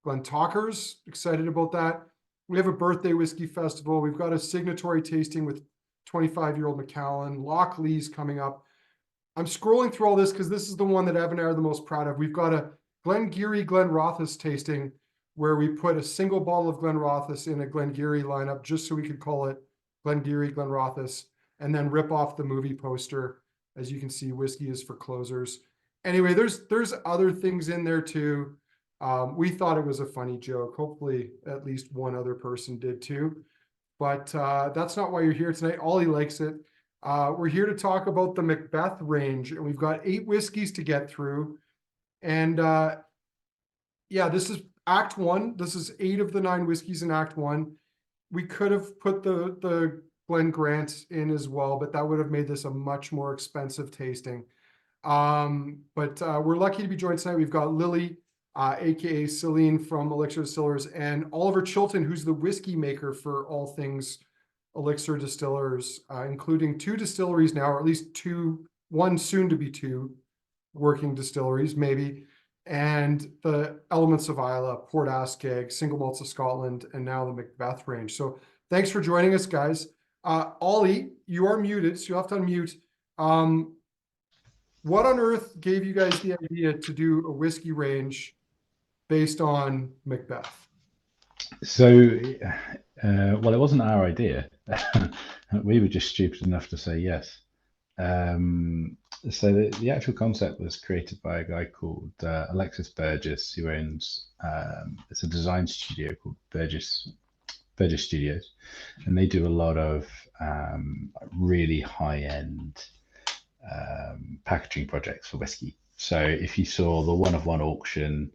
Glen Talkers, excited about that. We have a birthday whiskey festival. We've got a signatory tasting with 25-year-old Macallan. Loch Lee's coming up. I'm scrolling through all this because this is the one that Evan and I are the most proud of. We've got a Glen Garioch Glenrothes tasting where we put a single bottle of Glenrothes in a Glen Garioch lineup just so we could call it Glen Garioch Glenrothes, and then rip off the movie poster. As you can see, whiskey is for closers. Anyway, there's other things in there too. We thought it was a funny joke. Hopefully at least one other person did too. But that's not why you're here tonight. Ollie likes it. We're here to talk about the Macbeth range, and we've got 8 whiskeys to get through. And yeah, this is Act 1. This is 8 of the 9 whiskeys in Act 1. We could have put the Glen Grant in as well, but that would have made this a much more expensive tasting. But we're lucky to be joined tonight. We've got Lily, aka Celine from Elixir Distillers, and Oliver Chilton, who's the whiskey maker for all things Elixir Distillers, including 2 distilleries now, or at least 2, one soon to be 2 working distilleries, maybe, and the Elements of Islay, Port Askeg, Single Malts of Scotland, and now the Macbeth range. So thanks for joining us, guys. Ollie, you are muted, so you'll have to unmute. What on earth gave you guys the idea to do a whiskey range based on Macbeth? So, well, it wasn't our idea. We were just stupid enough to say yes. So the actual concept was created by a guy called Alexis Burgess, who owns it's a design studio called Burgess Studios, and they do a lot of really high-end packaging projects for whiskey. So if you saw the one of one auction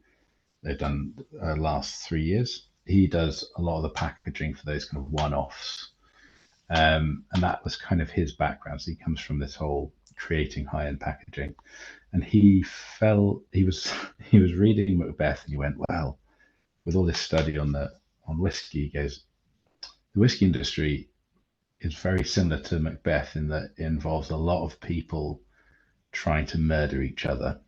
they've done last 3 years, he does a lot of the packaging for those kind of one-offs. And that was kind of his background. So he comes from this whole creating high-end packaging, and he was reading Macbeth, and he went, well, with all this study on whiskey, he goes, the whiskey industry is very similar to Macbeth in that it involves a lot of people trying to murder each other.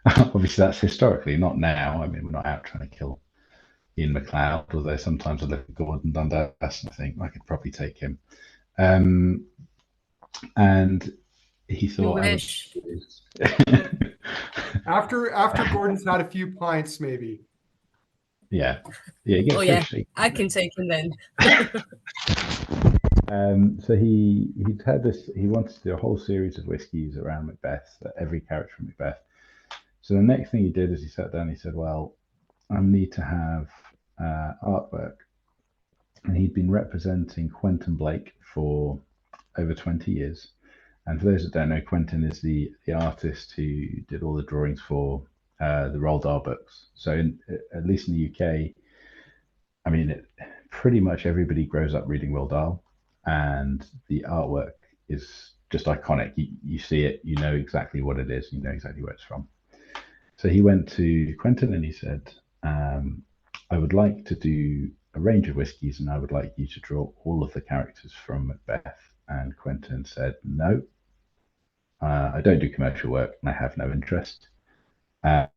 Obviously that's historically, not now. I mean, we're not out trying to kill Ian MacLeod, although sometimes I look at Gordon Dundas and I think I could probably take him. And he thought, after Gordon's had a few pints, maybe. Yeah. Oh yeah, I can take him then. So he had this. He wanted to do a whole series of whiskies around Macbeth, every character from Macbeth. So the next thing he did is he sat down. And he said, "Well, I need to have artwork." And he'd been representing Quentin Blake for over 20 years. And for those that don't know, Quentin is the artist who did all the drawings for the Roald Dahl books. So at least in the UK, I mean, pretty much everybody grows up reading Roald Dahl, and the artwork is just iconic. You see it, you know exactly what it is, you know exactly where it's from. So he went to Quentin and he said, I would like to do a range of whiskies, and I would like you to draw all of the characters from Macbeth. And Quentin said, no, I don't do commercial work and I have no interest. And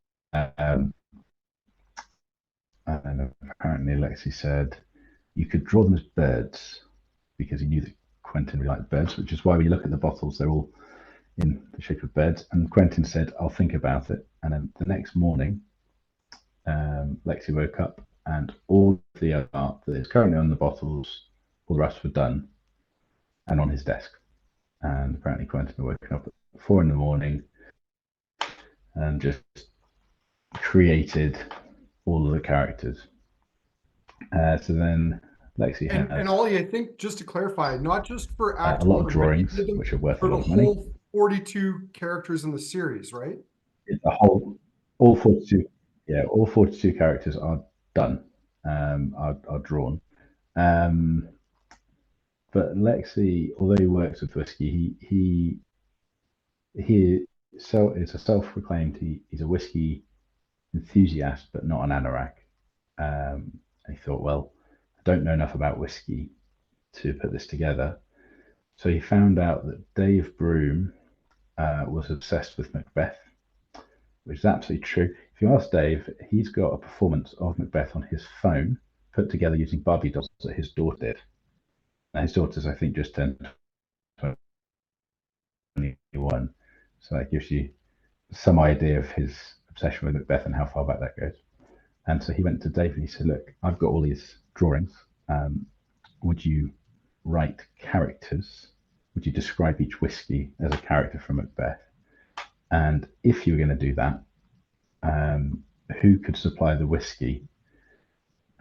apparently Alexi said, you could draw them as birds, because he knew that Quentin really liked birds, which is why when you look at the bottles, they're all in the shape of birds. And Quentin said, I'll think about it. And then the next morning, Lexi woke up and all the art that is currently on the bottles, all the rest were done and on his desk. And apparently Quentin had woken up at 4 a.m. and just created all of the characters. So then Lexi has... And Ollie, I think just to clarify, not just for Act 1, a lot of drawings, which are worth a lot of money. For the whole 42 characters in the series, right? All 42, yeah, all 42 characters are done, are drawn. But Lexi, although he works with whiskey, he is a self-proclaimed, he's a whiskey enthusiast, but not an anorak. And he thought, well, I don't know enough about whiskey to put this together. So he found out that Dave Broom was obsessed with Macbeth, which is absolutely true. In if you ask Dave, he's got a performance of Macbeth on his phone, put together using Barbie dolls that his daughter did. Now his daughter's, I think, just turned 21, so that gives you some idea of his obsession with Macbeth and how far back that goes. And so he went to Dave and he said, look, I've got all these drawings. Would you write characters? Would you describe each whiskey as a character from Macbeth? And if you were going to do that, who could supply the whiskey?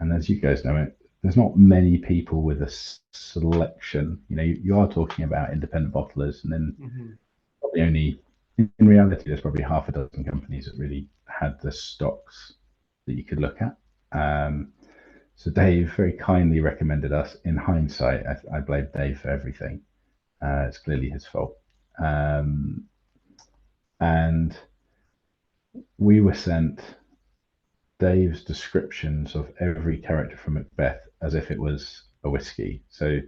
And as you guys know, there's not many people with a selection. You know, you are talking about independent bottlers, and then probably only, in reality, there's probably half a dozen companies that really had the stocks that you could look at. So Dave very kindly recommended us. In hindsight, I blame Dave for everything. It's clearly his fault. And we were sent Dave's descriptions of every character from Macbeth as if it was a whiskey. So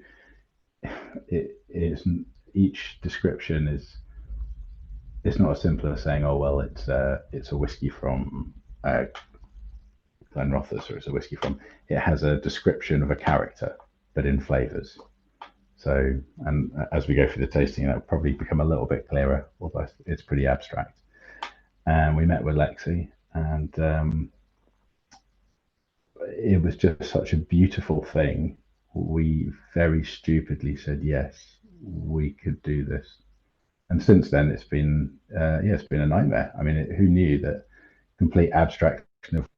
it is, each description is, it's not as simple as saying, oh well, it's a whiskey from Glen Garioch, or it's a whiskey from. It has a description of a character, but in flavors. So, and as we go through the tasting, that'll probably become a little bit clearer, although it's pretty abstract. And we met with Lexi, and it was just such a beautiful thing. We very stupidly said, yes, we could do this. And since then, it's been, it's been a nightmare. I mean, who knew that complete abstraction of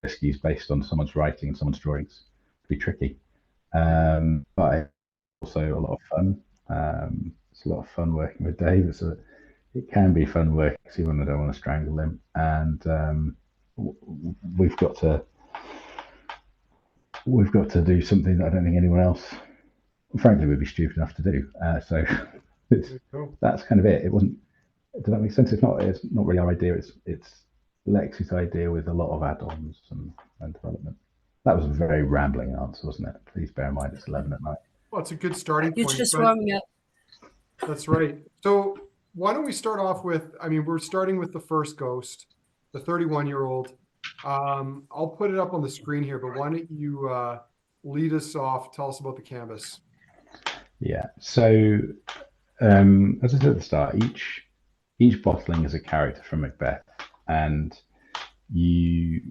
whiskies based on someone's writing and someone's drawings could be tricky. But also a lot of fun. It's a lot of fun working with Dave. It can be fun work, even when I don't want to strangle him. And we've got to do something that I don't think anyone else, frankly, would be stupid enough to do. So that's kind of it. It wasn't. Does that make sense? It's not really our idea. It's Lexi's idea with a lot of add-ons and development. That was a very rambling answer, wasn't it? Please bear in mind it's 11 at night. Well, it's a good starting You're point. just warming up. That's right. So why don't we start off with, I mean, we're starting with the first ghost, the 31-year-old. I'll put it up on the screen here, but why don't you lead us off? Tell us about the Cambus. Yeah. So as I said at the start, each bottling is a character from Macbeth, and the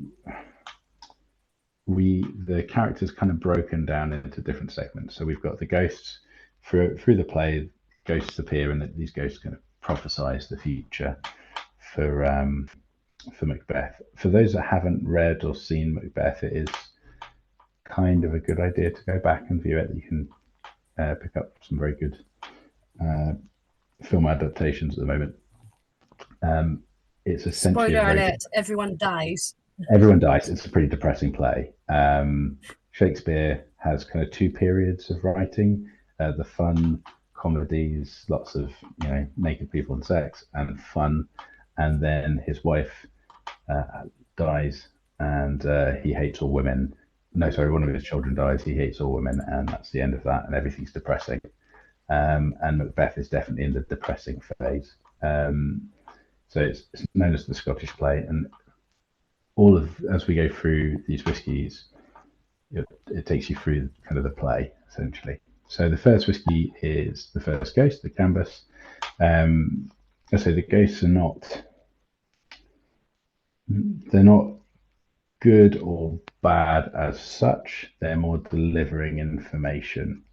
characters kind of broken down into different segments. So we've got the ghosts through the play. Ghosts appear, and these ghosts kind of prophesize the future for Macbeth. For those that haven't read or seen Macbeth, it is kind of a good idea to go back and view it. You can pick up some very good film adaptations at the moment. It's essentially spoiler alert, everyone dies. Everyone dies. It's a pretty depressing play. Shakespeare has kind of two periods of writing: the fun comedies, lots of naked people and sex and fun, and then his wife dies, and he hates all women. No, sorry, one of his children dies. He hates all women, and that's the end of that. And everything's depressing. And Macbeth is definitely in the depressing phase. So it's known as the Scottish play, and as we go through these whiskies, it takes you through kind of the play essentially. So the first whiskey is the first ghost, the Cambus. So the ghosts they're not good or bad as such. They're more delivering information.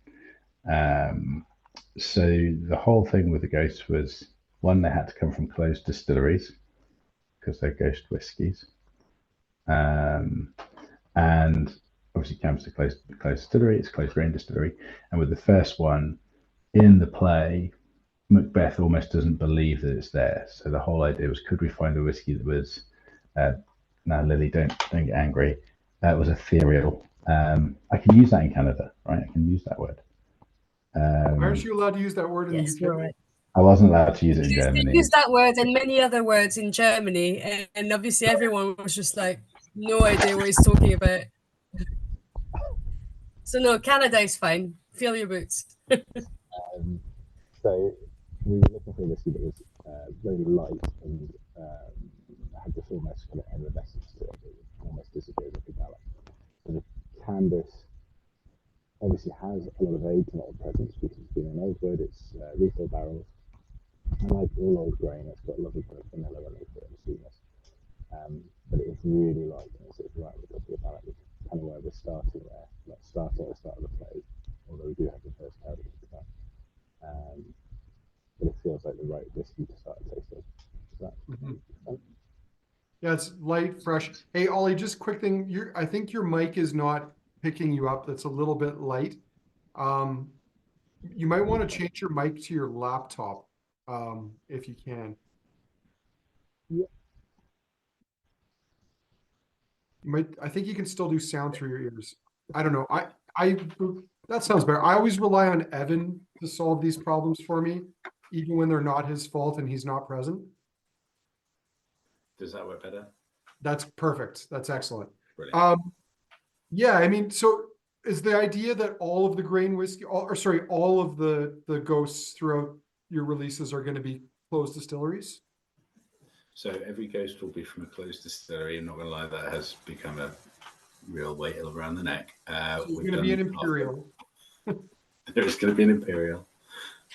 So the whole thing with the ghosts was, one, they had to come from closed distilleries because they're ghost whiskies. And obviously Cambus is a closed distillery, it's a closed grain distillery. And with the first one in the play, Macbeth almost doesn't believe that it's there. So the whole idea was, could we find a whiskey that was, now Lily, don't get angry, it was ethereal. I can use that in Canada, right? I can use that word. Why aren't you allowed to use that word in the UK? You're right. I wasn't allowed to use it in Germany. They used that word and many other words in Germany, and obviously everyone was just like, no idea what he's talking about. So no, Canada is fine. Feel your boots. So we were looking for a whiskey that was very light and had this almost kind of evanescence to it. It almost disappeared off your palate. So the Cambus obviously has a lot of age, a lot of presence because it's been an old wood. It's refill barrels. And like all old grain, it's got a lovely kind of vanilla underneath it and sweetness. But it's really light and it sits right at the top of your palate, which is kind of where we're starting there. Let's start at the start of the plate, although we do have the first powder to come. But it feels like the right whiskey to start tasting. Is that Yeah, it's light, fresh. Hey, Ollie, just quick thing. I think your mic is not picking you up. That's a little bit light. You might want to change your mic to your laptop, if you can. Yeah. I think you can still do sound through your ears. I don't know. That sounds better. I always rely on Evan to solve these problems for me, even when they're not his fault and he's not present. Does that work better? That's perfect. That's excellent. Brilliant. Yeah, I mean, so is the idea that all of the grain whiskey, all of the ghosts throughout your releases are going to be closed distilleries? So every ghost will be from a closed distillery. I'm not going to lie, that has become a real weight around the neck. So it's going to be an imperial. There is going to be an imperial.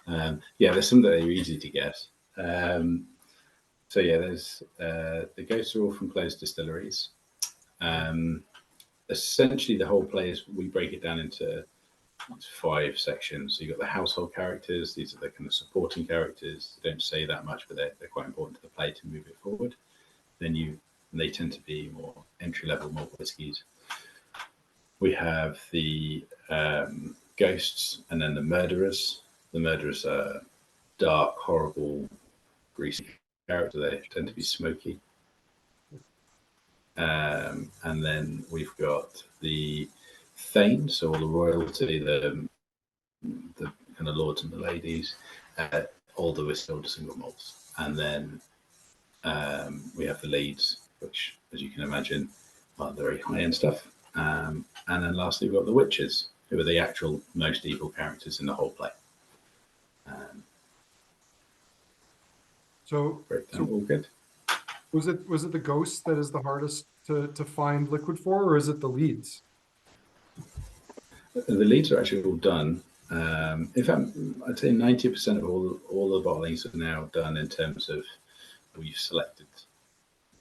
Yeah, there's some that are easy to guess. So yeah, there's the ghosts are all from closed distilleries. Essentially, the whole play is we break it down into 5 sections. So you've got the household characters. These are the kind of supporting characters. They don't say that much, but they're quite important to the play to move it forward. Then they tend to be more entry-level malt whiskies. We have the ghosts and then the murderers. The murderers are dark, horrible, greasy characters. They tend to be smoky. And then we've got the thanes, so all the royalty, the kind of lords and the ladies, all the whiskey single malts. And then we have the leads, which, as you can imagine, are very high-end stuff. And then lastly, we've got the witches, who are the actual most evil characters in the whole play. So all good. Was it the ghosts that is the hardest to find liquid for, or is it the leads? The leads are actually all done. In fact, I'd say 90% of all the bottlings are now done in terms of we've selected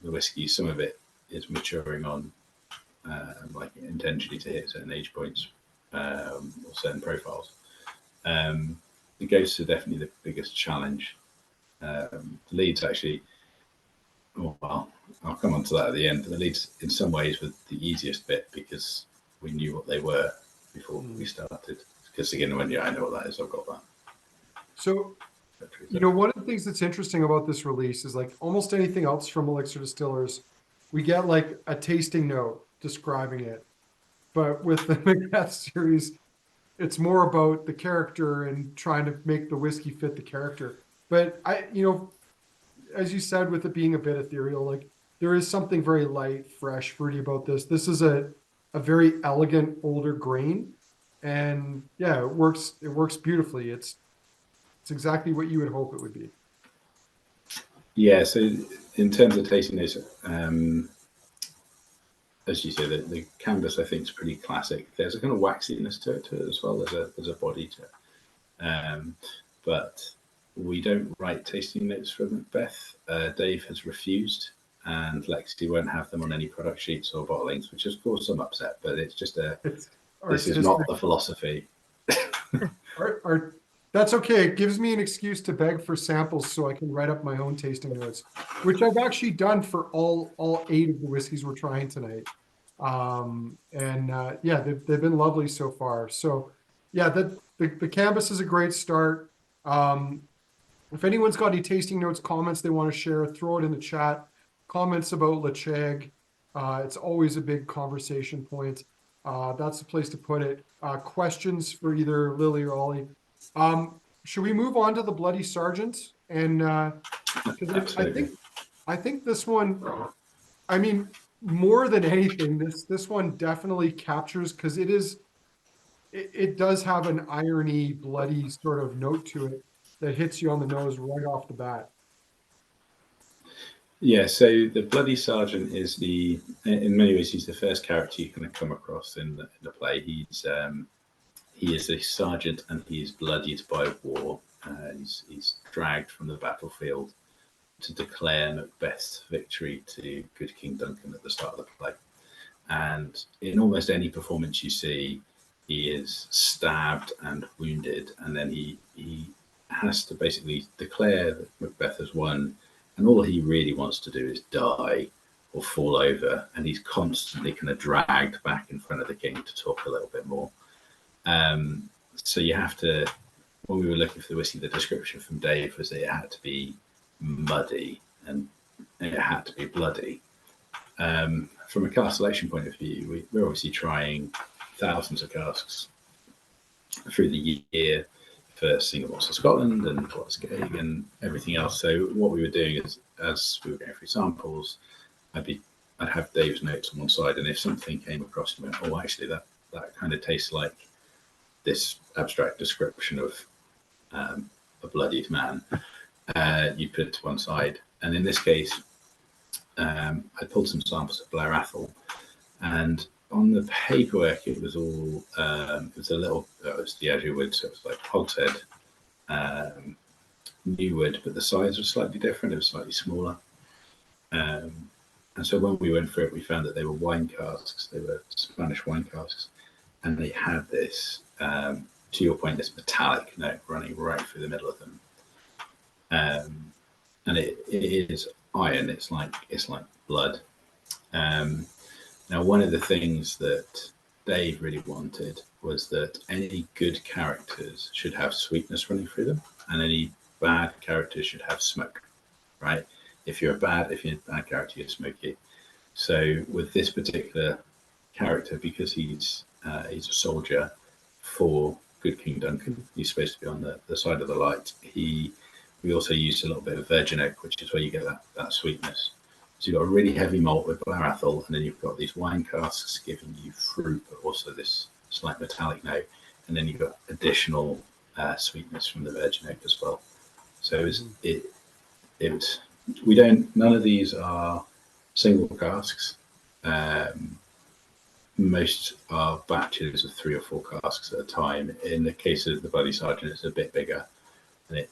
the whiskey. Some of it is maturing on, like intentionally to hit certain age points or certain profiles. The ghosts are definitely the biggest challenge. The leads actually, well, I'll come on to that at the end. But the leads, in some ways, were the easiest bit because we knew what they were before we started. Because again, when I know what that is, I've got that. So, one of the things that's interesting about this release is like almost anything else from Elixir Distillers, we get like a tasting note describing it. But with the Macbeth series, it's more about the character and trying to make the whiskey fit the character. But as you said, with it being a bit ethereal, like there is something very light, fresh, fruity about this. This is a very elegant older grain, and yeah, it works beautifully. It's exactly what you would hope it would be. Yeah, so in terms of tasting this, as you say, the Cambus I think is pretty classic. There's a kind of waxiness to it as well. There's a body to it, but we don't write tasting notes for Macbeth. Dave has refused, and Lexi won't have them on any product sheets or bottlings, which has caused some upset. But it's just this is not the philosophy. That's okay. It gives me an excuse to beg for samples so I can write up my own tasting notes, which I've actually done for all 8 of the whiskeys we're trying tonight. Yeah, they've been lovely so far. So yeah, the Cambus is a great start. If anyone's got any tasting notes, comments they want to share, throw it in the chat. Comments about Ledaig. It's always a big conversation point. That's the place to put it. Questions for either Lily or Ollie. Should we move on to the Bloody Sergeant? And I think this one, I mean, more than anything, this one definitely captures, because it does have an irony, bloody sort of note to it that hits you on the nose right off the bat. Yeah, so the Bloody Sergeant is in many ways, he's the first character you can come across in the play. He is a sergeant and he is bloodied by war. He's dragged from the battlefield to declare Macbeth's victory to good King Duncan at the start of the play. And in almost any performance you see, he is stabbed and wounded, and then he has to basically declare that Macbeth has won, and all he really wants to do is die or fall over, and he's constantly kind of dragged back in front of the king to talk a little bit more. So you have to, when we were looking for the whiskey, the description from Dave was that it had to be muddy and it had to be bloody. From a cask selection point of view, we're obviously trying thousands of casks through the year for Single Malts of Scotland and Ledaig and everything else. So what we were doing is, as we were going through samples, I'd have Dave's notes on one side, and if something came across and went, oh, actually that kind of tastes like this abstract description of a bloodied man, you put it to one side. And in this case, I pulled some samples of Blair Athol, and on the paperwork it was all it was the azure wood, so it was like hogshead, new wood, but the size was slightly different. It was slightly smaller, and so when we went through it, we found that they were wine casks. They were Spanish wine casks, and they had this, to your point, this metallic note running right through the middle of them, and it is iron. It's like blood. Now, one of the things that Dave really wanted was that any good characters should have sweetness running through them, and any bad characters should have smoke. Right? If you're a bad character, you're smoky. So with this particular character, because he's a soldier for good King Duncan, he's supposed to be on the side of the light. We also used a little bit of virgin oak, which is where you get that sweetness. So you've got a really heavy malt with Blair Athol, and then you've got these wine casks giving you fruit, but also this slight metallic note, and then you've got additional sweetness from the virgin oak as well. So none of these are single casks. Most are batches of 3 or 4 casks at a time. In the case of the Bloody Sergeant, it's a bit bigger, and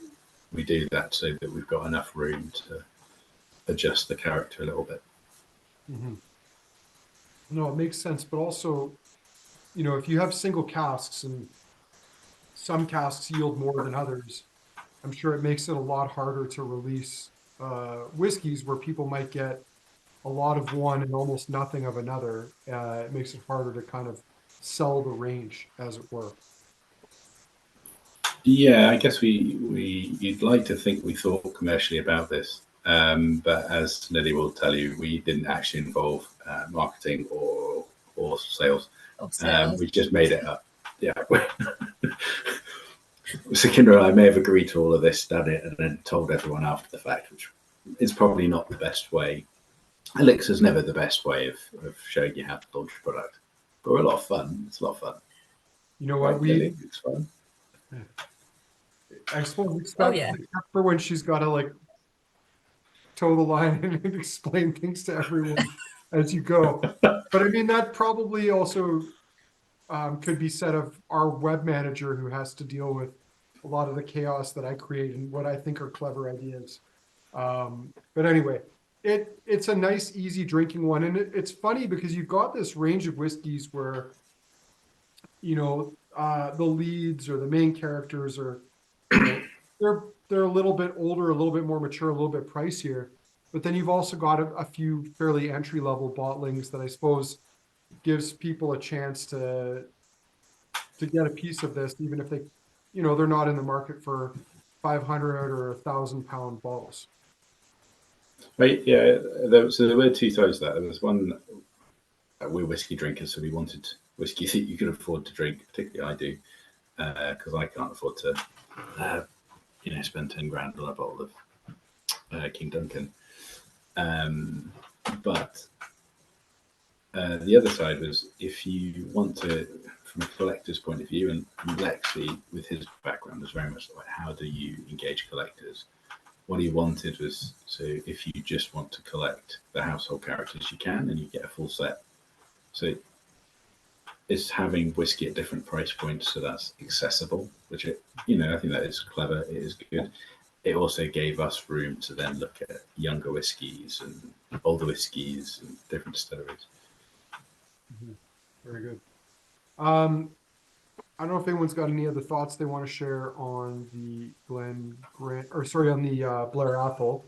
we do that so that we've got enough room to adjust the character a little bit. Mm-hmm. No, it makes sense, but also, if you have single casks and some casks yield more than others, I'm sure it makes it a lot harder to release whiskeys where people might get a lot of one and almost nothing of another. It makes it harder to kind of sell the range, as it were. Yeah, I guess you'd like to think we thought commercially about this, but as Nelly will tell you, we didn't actually involve marketing or sales. We just made it up. Yeah. Sukhinder and I may have agreed to all of this, done it, and then told everyone after the fact, which is probably not the best way. Elixir's never the best way of showing you how to launch a product, but we're a lot of fun. It's a lot of fun. You know what? It's fun. I suppose except for when she's got to toe the line and explain things to everyone as you go. But I mean, that probably also could be said of our web manager, who has to deal with a lot of the chaos that I create and what I think are clever ideas. But anyway, it's a nice, easy drinking one. And it's funny because you've got this range of whiskeys where, the leads or the main characters are, they're a little bit older, a little bit more mature, a little bit pricier. But then you've also got a few fairly entry-level bottlings that I suppose gives people a chance to get a piece of this, even if they, they're not in the market for 500 or 1,000-pound bottles. Right, yeah. So there were two sides to that. There was one, we're whiskey drinkers, so we wanted whiskey that you could afford to drink. Particularly I do, because I can't afford to, spend 10 grand on a bottle of King Duncan. But the other side was, if you want to, from a collector's point of view, and Lexi, with his background, was very much like, how do you engage collectors? what he wanted was, so if you just want to collect the household characters, you can, and you get a full set. So it's having whiskey at different price points, so that's accessible, which I think that is clever. It is good. It also gave us room to then look at younger whiskies and older whiskies and different distilleries. Very good. I don't know if anyone's got any other thoughts they want to share on the on the Blair Athol.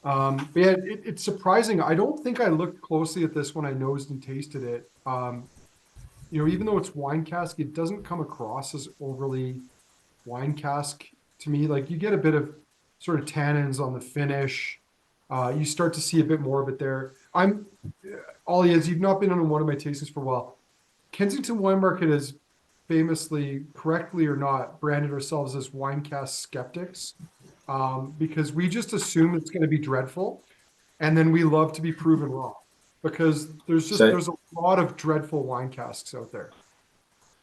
But yeah, it's surprising. I don't think I looked closely at this when I nosed and tasted it. Even though it's wine cask, it doesn't come across as overly wine cask to me. Like, you get a bit of sort of tannins on the finish. You start to see a bit more of it there. Ollie, as you've not been on one of my tastings for a while, Kensington Wine Market has famously, correctly or not, branded ourselves as wine cask skeptics, because we just assume it's going to be dreadful, and then we love to be proven wrong, because there's a lot of dreadful wine casks out there.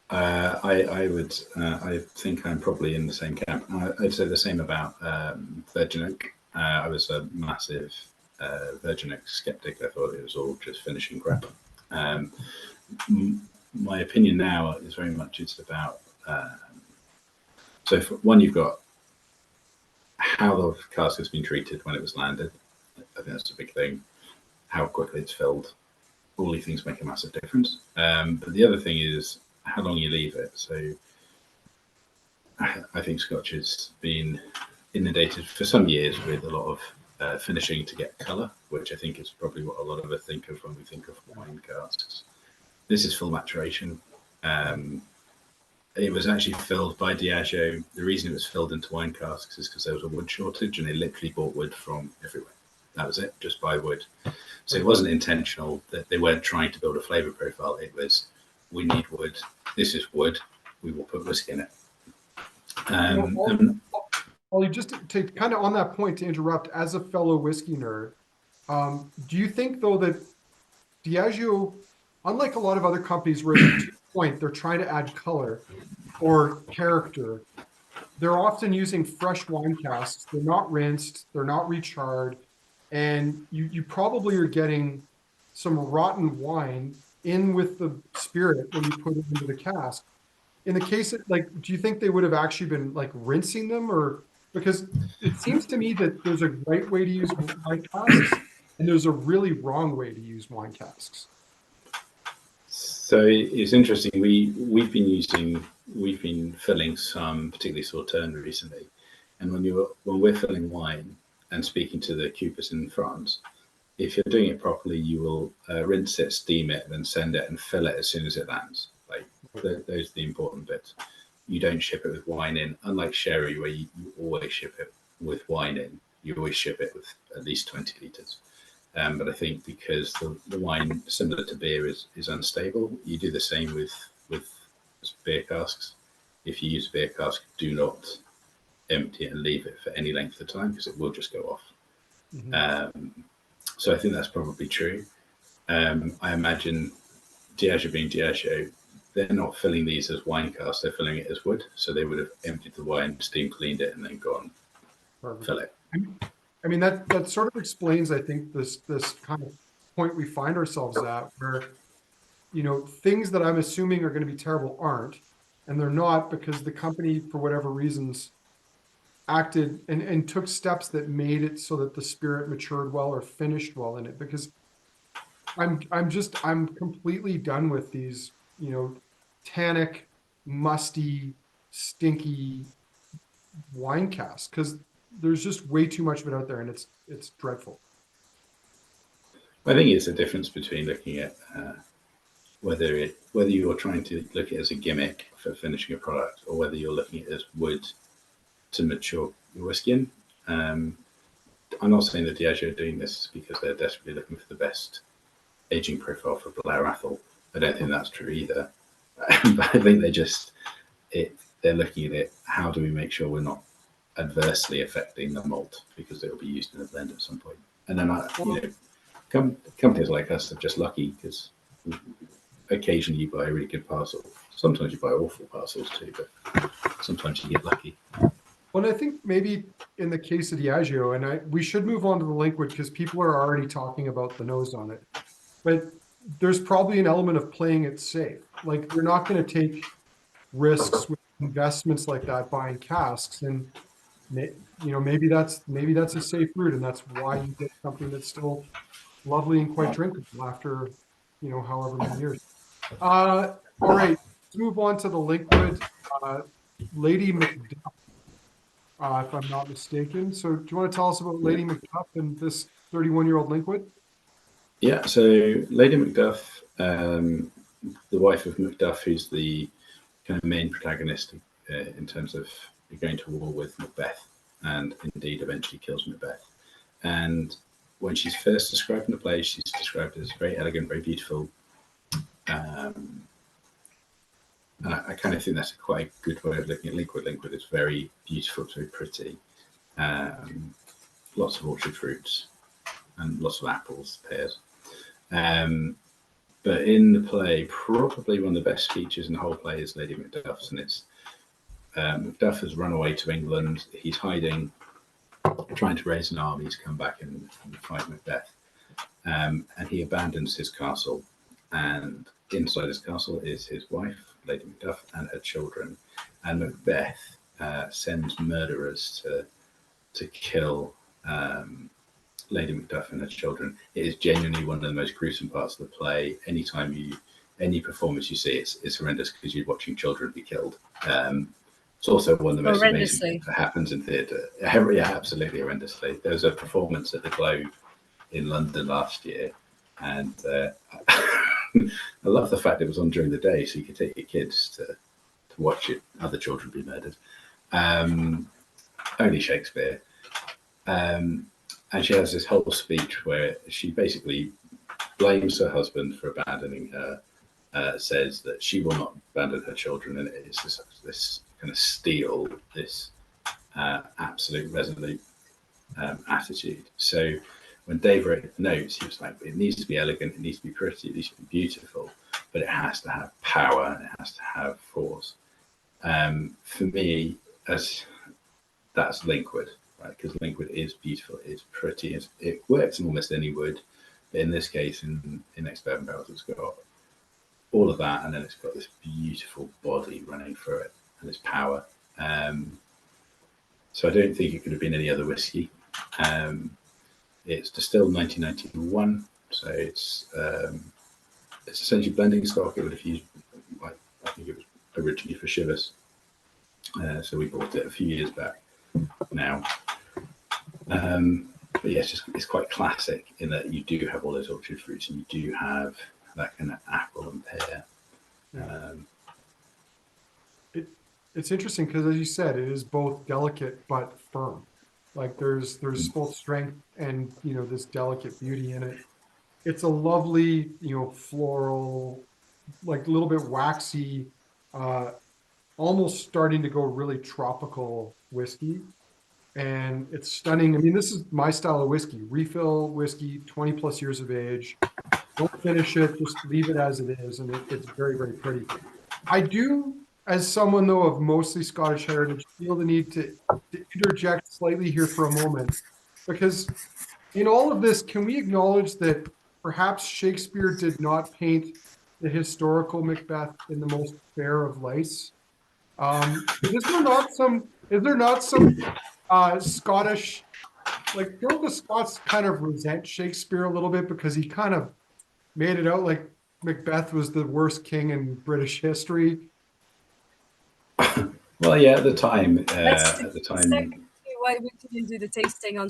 I think I'm probably in the same camp. I'd say the same about Virgin Oak. I was a massive Virgin Oak skeptic. I thought it was all just finishing crap. My opinion now is very much it's about so for one, you've got how the cask has been treated when it was landed. I think that's a big thing. How quickly it's filled. All these things make a massive difference. But the other thing is how long you leave it. So I think Scotch has been inundated for some years with a lot of finishing to get colour, which I think is probably what a lot of us think of when we think of wine casks. This is full maturation. It was actually filled by Diageo. The reason it was filled into wine casks is because there was a wood shortage, and they literally bought wood from everywhere. That was it, just buy wood. So it wasn't intentional that they weren't trying to build a flavour profile. It was, we need wood. This is wood. We will put whiskey in it. Ollie, just to kind of on that point, to interrupt, as a fellow whiskey nerd, do you think, though, that Diageo, unlike a lot of other companies where, to your point, they're trying to add color or character, they're often using fresh wine casks. They're not rinsed, they're not recharred, and you probably are getting some rotten wine in with the spirit when you put it into the cask. In the case of, do you think they would have actually been rinsing them, or because it seems to me that there's a right way to use wine casks and there's a really wrong way to use wine casks. So it's interesting. We've been filling some, particularly Sauterne recently, and when we're filling wine and speaking to the cupers in France, if you're doing it properly, you will rinse it, steam it, then send it and fill it as soon as it lands. Those are the important bits. You don't ship it with wine in, unlike sherry, where you always ship it with wine in. You always ship it with at least 20 litres. But I think because the wine, similar to beer, is unstable, you do the same with beer casks. If you use a beer cask, do not empty it and leave it for any length of time, because it will just go off. Mm-hmm. So I think that's probably true. I imagine Diageo being Diageo, they're not filling these as wine casks, they're filling it as wood. So they would have emptied the wine, steam cleaned it, and then gone fill it. I mean, that sort of explains, I think, this kind of point we find ourselves at, where, things that I'm assuming are going to be terrible aren't, and they're not because the company, for whatever reasons, acted and took steps that made it so that the spirit matured well or finished well in it. Because I'm completely done with these, tannic, musty, stinky wine casks, because there's just way too much of it out there, and it's dreadful. I think it's a difference between looking at whether you're trying to look at it as a gimmick for finishing a product, or whether you're looking at it as wood to mature your whiskey in. I'm not saying that Diageo are doing this because they're desperately looking for the best aging profile for Blair Athol. I don't think that's true either. But I think they're looking at it, how do we make sure we're not adversely affecting the malt, because it will be used in a blend at some point. And then companies like us are just lucky, because occasionally you buy a really good parcel. Sometimes you buy awful parcels too, but sometimes you get lucky. Well, I think maybe in the case of Diageo, and we should move on to the Linkwood because people are already talking about the nose on it. But there's probably an element of playing it safe. Like they're not going to take risks with investments like that, buying casks, and maybe that's a safe route, and that's why you get something that's still lovely and quite drinkable after however many years. All right, let's move on to the Linkwood. Lady Macduff, if I'm not mistaken. So do you want to tell us about Lady Macduff and this 31-year-old Linkwood? Yeah, so Lady Macduff, the wife of Macduff, who's the kind of main protagonist in terms of going to war with Macbeth, and indeed eventually kills Macbeth. And when she's first described in the play, she's described as very elegant, very beautiful. And I kind of think that's quite a good way of looking at Linkwood. Linkwood is very beautiful, it's very pretty. Lots of orchard fruits and lots of apples, pears. But in the play, probably one of the best features in the whole play is Lady Macduff's, and it's Macduff has run away to England. He's hiding, trying to raise an army to come back and fight Macbeth. And he abandons his castle, and inside his castle is his wife, Lady Macduff, and her children. And Macbeth sends murderers to kill Lady Macduff and her children. It is genuinely one of the most gruesome parts of the play. Any performance you see, it's horrendous because you're watching children be killed. It's also one of the most amazing things that happens in theatre. Yeah, absolutely horrendously. There was a performance at the Globe in London last year, and I love the fact it was on during the day, so you could take your kids to watch other children be murdered. Only Shakespeare. And she has this whole speech where she basically blames her husband for abandoning her, says that she will not abandon her children, and it's this kind of steel, this absolute resolute attitude. So when Dave wrote the notes, he was like, it needs to be elegant, it needs to be pretty, it needs to be beautiful, but it has to have power and it has to have force. For me, that's Linkwood, right? Because Linkwood is beautiful, it's pretty, it works in almost any wood. But in this case, in ex-bourbon barrels, it's got all of that, and then it's got this beautiful body running through it and this power. So I don't think it could have been any other whiskey. It's distilled 1991, so it's essentially blending stock. It would have used, I think it was originally for Chivas, so we bought it a few years back now. But yeah, it's quite classic in that you do have all those orchard fruits, and you do have that kind of apple and pear. It's interesting because, as you said, it is both delicate but firm. Like there's both strength and this delicate beauty in it. It's a lovely floral, like a little bit waxy, almost starting to go really tropical whiskey, and it's stunning. I mean, this is my style of whiskey: refill whiskey, 20+ years of age. Don't finish it; just leave it as it is, and it's very, very pretty. I do, as someone though of mostly Scottish heritage, feel the need to interject slightly here for a moment, because in all of this, can we acknowledge that perhaps Shakespeare did not paint the historical Macbeth in the most fair of lights? Is there not some Scottish, like, don't the Scots kind of resent Shakespeare a little bit because he kind of made it out like Macbeth was the worst king in British history? Well, yeah, at the time, why we didn't do the tasting on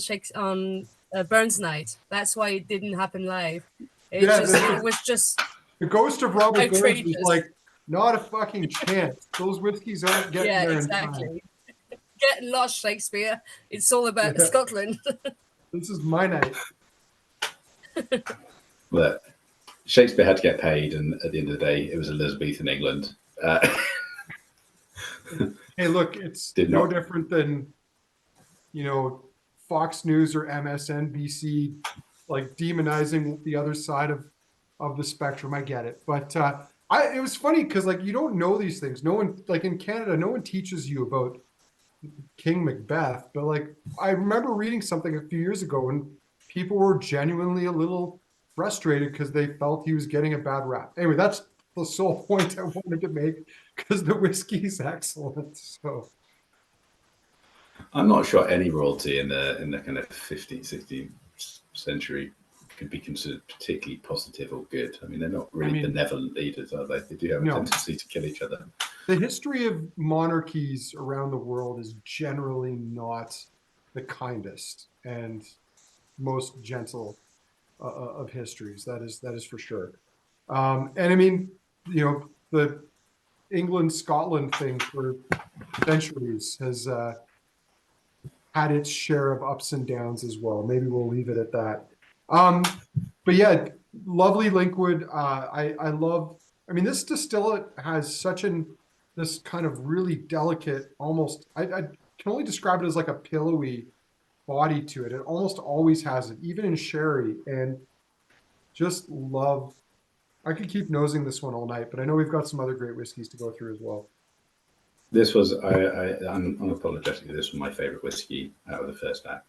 Burns Night. That's why it didn't happen live. It was just the ghost of Robert Burns was outrageous. like, not a fucking chance. Those whiskeys aren't getting there in time. Getting lost, Shakespeare. It's all about Scotland. This is my night. But Shakespeare had to get paid, and at the end of the day, it was Elizabethan England. Hey, look, it's no different than, Fox News or MSNBC, like demonizing the other side of the spectrum. I get it. But it was funny because, like, you don't know these things. No one, like in Canada, no one teaches you about King Macbeth, but like I remember reading something a few years ago and people were genuinely a little frustrated because they felt he was getting a bad rap. Anyway, that's the sole point I wanted to make because the whiskey's excellent. So I'm not sure any royalty in the kind of 15th, 16th century could be considered particularly positive or good. I mean, they're not really benevolent leaders, are they? They do have a tendency to kill each other. The history of monarchies around the world is generally not the kindest and most gentle of histories. That is for sure. And I mean, the England-Scotland thing for centuries has had its share of ups and downs as well. Maybe we'll leave it at that. But yeah, lovely Linkwood. I love. I mean, this distillate has this kind of really delicate, almost. I can only describe it as like a pillowy body to it. It almost always has it, even in sherry. And just love. I could keep nosing this one all night, but I know we've got some other great whiskeys to go through as well. This was, I'm unapologetically, this was my favorite whiskey out of the first act.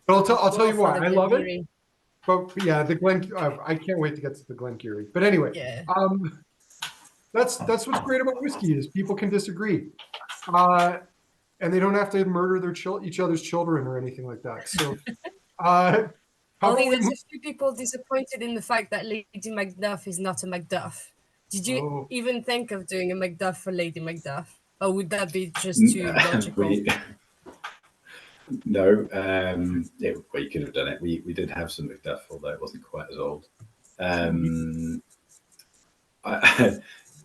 But I'll tell you why. I love it. But yeah, the Glen, I can't wait to get to the Glen Garioch. But anyway, that's what's great about whiskey is people can disagree. And they don't have to murder each other's children or anything like that. So only there's a few people disappointed in the fact that Lady Macduff is not a Macduff. Did you even think of doing a Macduff for Lady Macduff? Or would that be just too logical? No, we could have done it. We did have some Macduff, although it wasn't quite as old. Do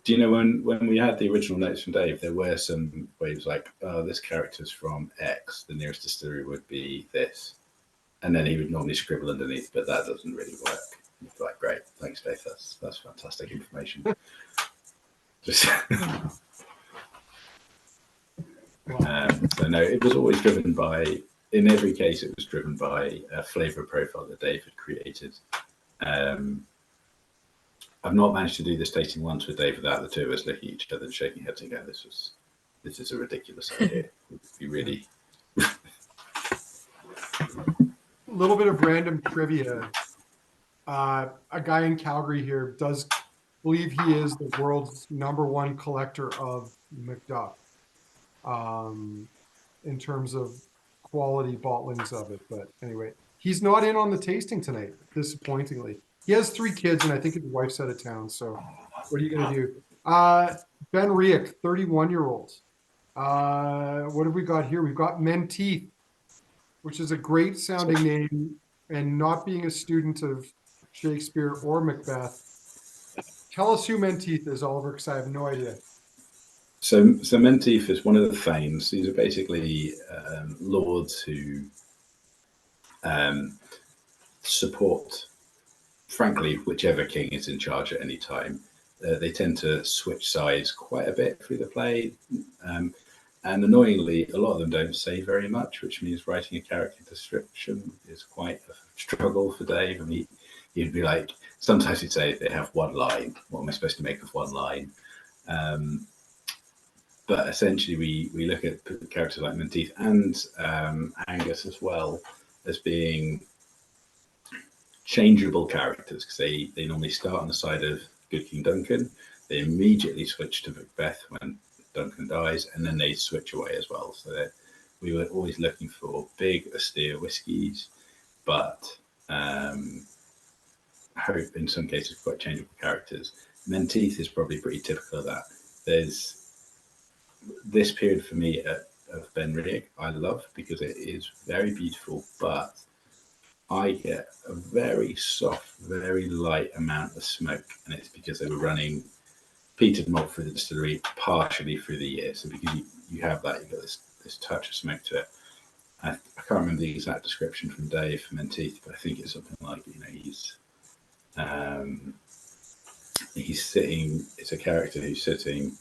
you know when we had the original notes from Dave, there were some where he was like, oh, this character's from X, the nearest distillery would be this. And then he would normally scribble underneath, but that doesn't really work. Like, great, thanks, Dave. That's fantastic information. Just so no, it was always driven by. In every case, it was driven by a flavour profile that Dave had created. I've not managed to do this tasting once with Dave without the two of us looking at each other and shaking heads and going, "This is a ridiculous idea." You really. A little bit of random trivia. A guy in Calgary here does believe he is the world's #1 collector of Macduff in terms of quality bottlings of it. But anyway, he's not in on the tasting tonight, disappointingly. He has 3 kids, and I think his wife's out of town. So what are you going to do? BenRiach, 31-year-old. What have we got here? We've got Menteith, which is a great sounding name, and not being a student of Shakespeare or Macbeth. Tell us who Menteith is, Oliver, because I have no idea. So Menteith is one of the Thanes. These are basically lords who support, frankly, whichever king is in charge at any time. They tend to switch sides quite a bit through the play. And annoyingly, a lot of them don't say very much, which means writing a character description is quite a struggle for Dave. I mean, he'd be like, sometimes he'd say they have one line. What am I supposed to make of one line? But essentially, we look at characters like Menteith and Angus as well as being changeable characters, because they normally start on the side of Good King Duncan. They immediately switch to Macbeth when Duncan dies, and then they switch away as well. So we were always looking for big, austere whiskies, but hope in some cases quite changeable characters. Menteith is probably pretty typical of that. There's this period for me of BenRiach I love because it is very beautiful, but I get a very soft, very light amount of smoke, and it's because they were running peated malt through the distillery partially through the year. So because you have that, you've got this touch of smoke to it. I can't remember the exact description from Dave for Menteith, but I think it's something like, he's sitting, it's a character who's sitting,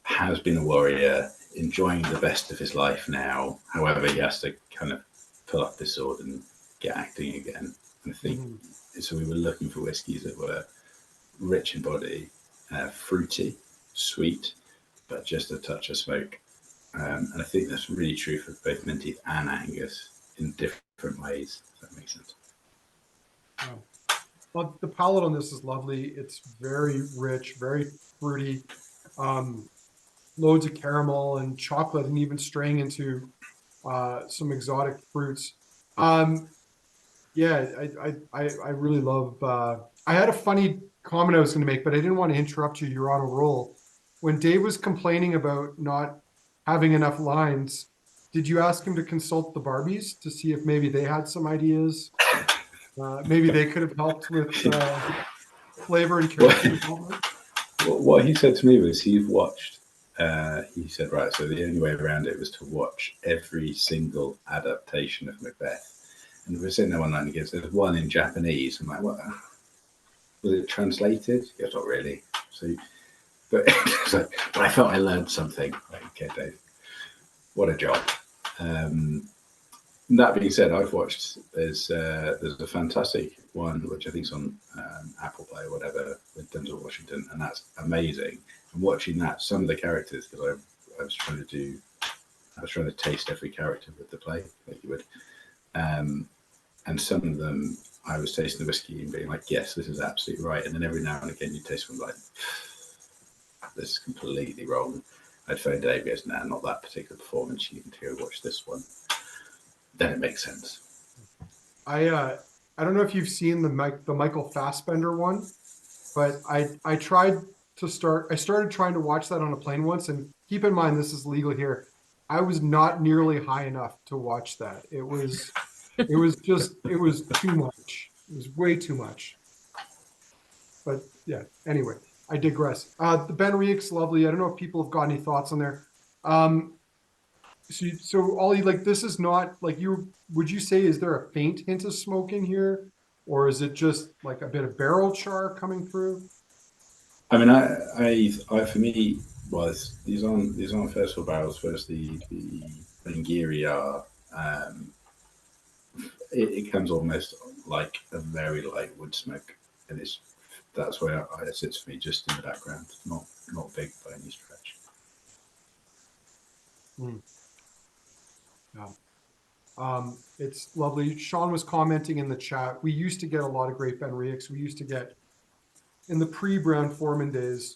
has been a warrior, enjoying the best of his life now. However, he has to kind of pull up his sword and get acting again. And I think so. We were looking for whiskies that were rich in body, fruity, sweet, but just a touch of smoke. And I think that's really true for both Menteith and Angus in different ways, if that makes sense. Well, the palate on this is lovely. It's very rich, very fruity, loads of caramel and chocolate, and even straying into some exotic fruits. Yeah, I really love. I had a funny comment I was going to make, but I didn't want to interrupt you. You're on a roll. When Dave was complaining about not having enough lines, did you ask him to consult the Barbies to see if maybe they had some ideas? Maybe they could have helped with flavor and character development. What he said to me was he said, right, so the only way around it was to watch every single adaptation of Macbeth. And we're sitting there one night and he goes, there's one in Japanese. I'm like, what? Was it translated? He goes, not really. So, but I felt I learned something. Like, okay, Dave, what a job. That being said, I've watched, there's a fantastic one, which I think is on Apple Play or whatever, with Denzel Washington, and that's amazing. And watching that, some of the characters, because I was trying to taste every character with the play, like you would. And some of them, I was tasting the whiskey and being like, yes, this is absolutely right. And then every now and again, you taste one like, this is completely wrong. I'd phone Dave, goes, nah, not that particular performance. You need to go watch this one. Then it makes sense. I don't know if you've seen the Michael Fassbender one, but I started trying to watch that on a plane once, and keep in mind this is legal here. I was not nearly high enough to watch that. It was too much. It was way too much. But yeah, anyway, I digress. The BenRiach's lovely. I don't know if people have got any thoughts on there. So Ollie, like, this is not like would you say, is there a faint hint of smoke in here, or is it just like a bit of barrel char coming through? I mean, I for me, was these aren't first of barrels. First, the Glen Garioch, it comes almost like a very light wood smoke, and that's where it sits for me, just in the background, not big by any stretch. Yeah. It's lovely. Sean was commenting in the chat. We used to get a lot of great BenRiachs. We used to get, in the pre-Brown Foreman days,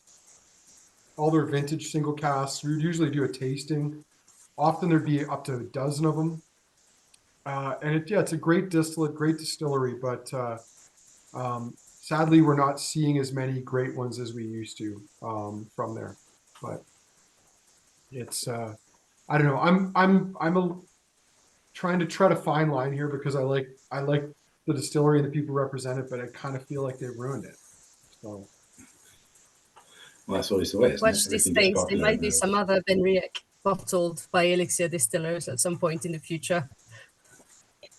all their vintage single casks. We would usually do a tasting. Often there'd be up to a dozen of them. And it's a great distillate, great distillery, but sadly we're not seeing as many great ones as we used to from there. But it's I don't know. I'm trying to tread a fine line here, because I like the distillery and the people represented, but I kind of feel like they ruined it. So. Well, that's always the way. Watch this space. There might be some other BenRiach bottled by Elixir Distillers at some point in the future.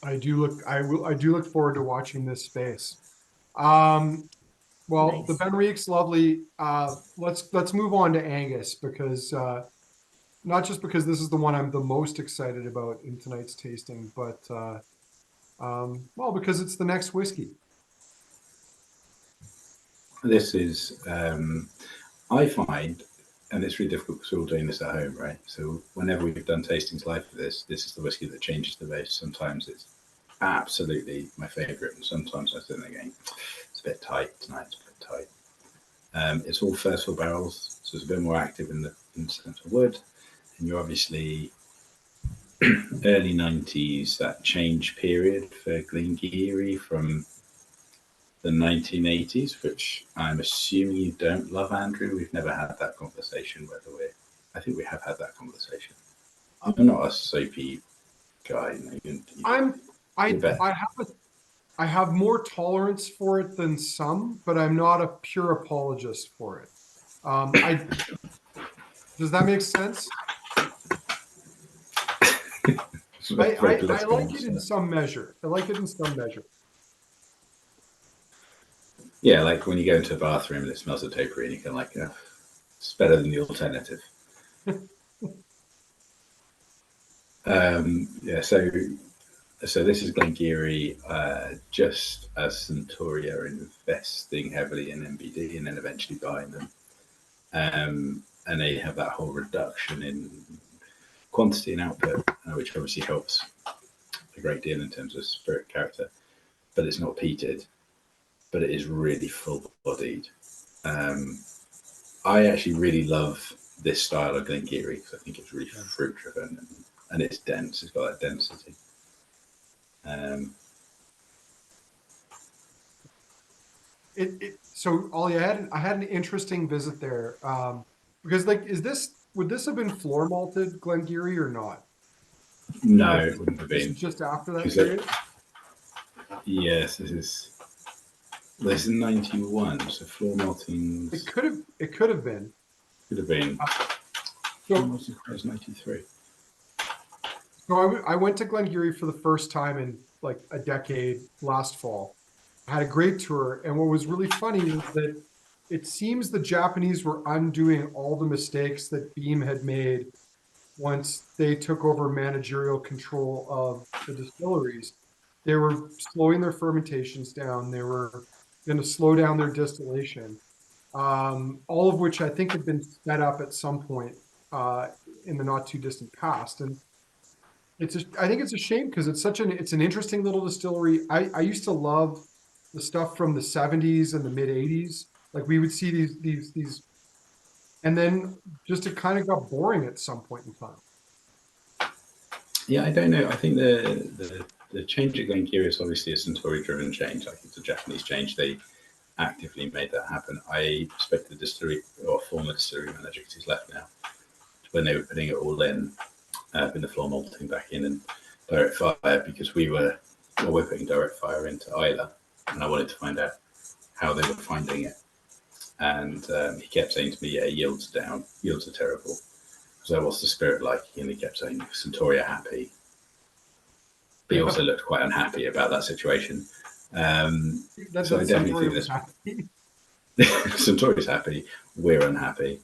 I do look forward to watching this space. Well, nice. The BenRiach's lovely. Let's move on to Angus, because not just because this is the one I'm the most excited about in tonight's tasting, but well, because it's the next whiskey. This is, I find, and it's really difficult because we're all doing this at home, right? So whenever we've done tastings live for this is the whiskey that changes the most. Sometimes it's absolutely my favorite, and sometimes I sit there going, it's a bit tight tonight. It's a bit tight. It's all first fill barrels, so it's a bit more active in the sense of wood. And you're obviously early 90s, that change period for Glen Garioch from the 1980s, which I'm assuming you don't love, Andrew. We've never had that conversation, whether I think we have had that conversation. I'm not a soapy guy. I have more tolerance for it than some, but I'm not a pure apologist for it. Does that make sense? I like it in some measure. Yeah, like when you go into a bathroom and it smells of potpourri, and you can it's better than the alternative. Yeah, so this is Glen Garioch, just as Centauria are investing heavily in MBD and then eventually buying them. and they have that whole reduction in quantity and output, which obviously helps a great deal in terms of spirit character. But it's not peated, but it is really full-bodied. I actually really love this style of Glen Garioch because I think it's really fruit-driven and it's dense. It's got that density. So Ollie, I had an interesting visit there, because like, would this have been floor malted Glen Garioch or not? No, it wouldn't have This been. is just after that period? Yes, this is 91, so floor malting. It could have been. Could have been. So, It was 93. So I went to Glen Garioch for the first time in like a decade last fall. I had a great tour, and what was really funny is that it seems the Japanese were undoing all the mistakes that Beam had made once they took over managerial control of the distilleries. They were slowing their fermentations down. They were going to slow down their distillation, all of which I think had been sped up at some point in the not too distant past. And I think it's a shame because it's an interesting little distillery. I used to love the stuff from the 70s and the mid 80s. Like we would see these, and then just it kind of got boring at some point in time. Yeah, I don't know. I think the change at Glen Garioch is obviously a Suntory-driven change. Like it's a Japanese change. They actively made that happen. I spoke to the distillery or former distillery manager because he's left now when they were putting it all in the floor malting back in and direct fire because we're putting direct fire into Islay, and I wanted to find out how they were finding it. And he kept saying to me, "Yeah, yields are down. Yields are terrible." So what's the spirit like? And he kept saying, "Suntory are happy." But he also looked quite unhappy about that situation. So I definitely think this. Suntory's happy. We're unhappy.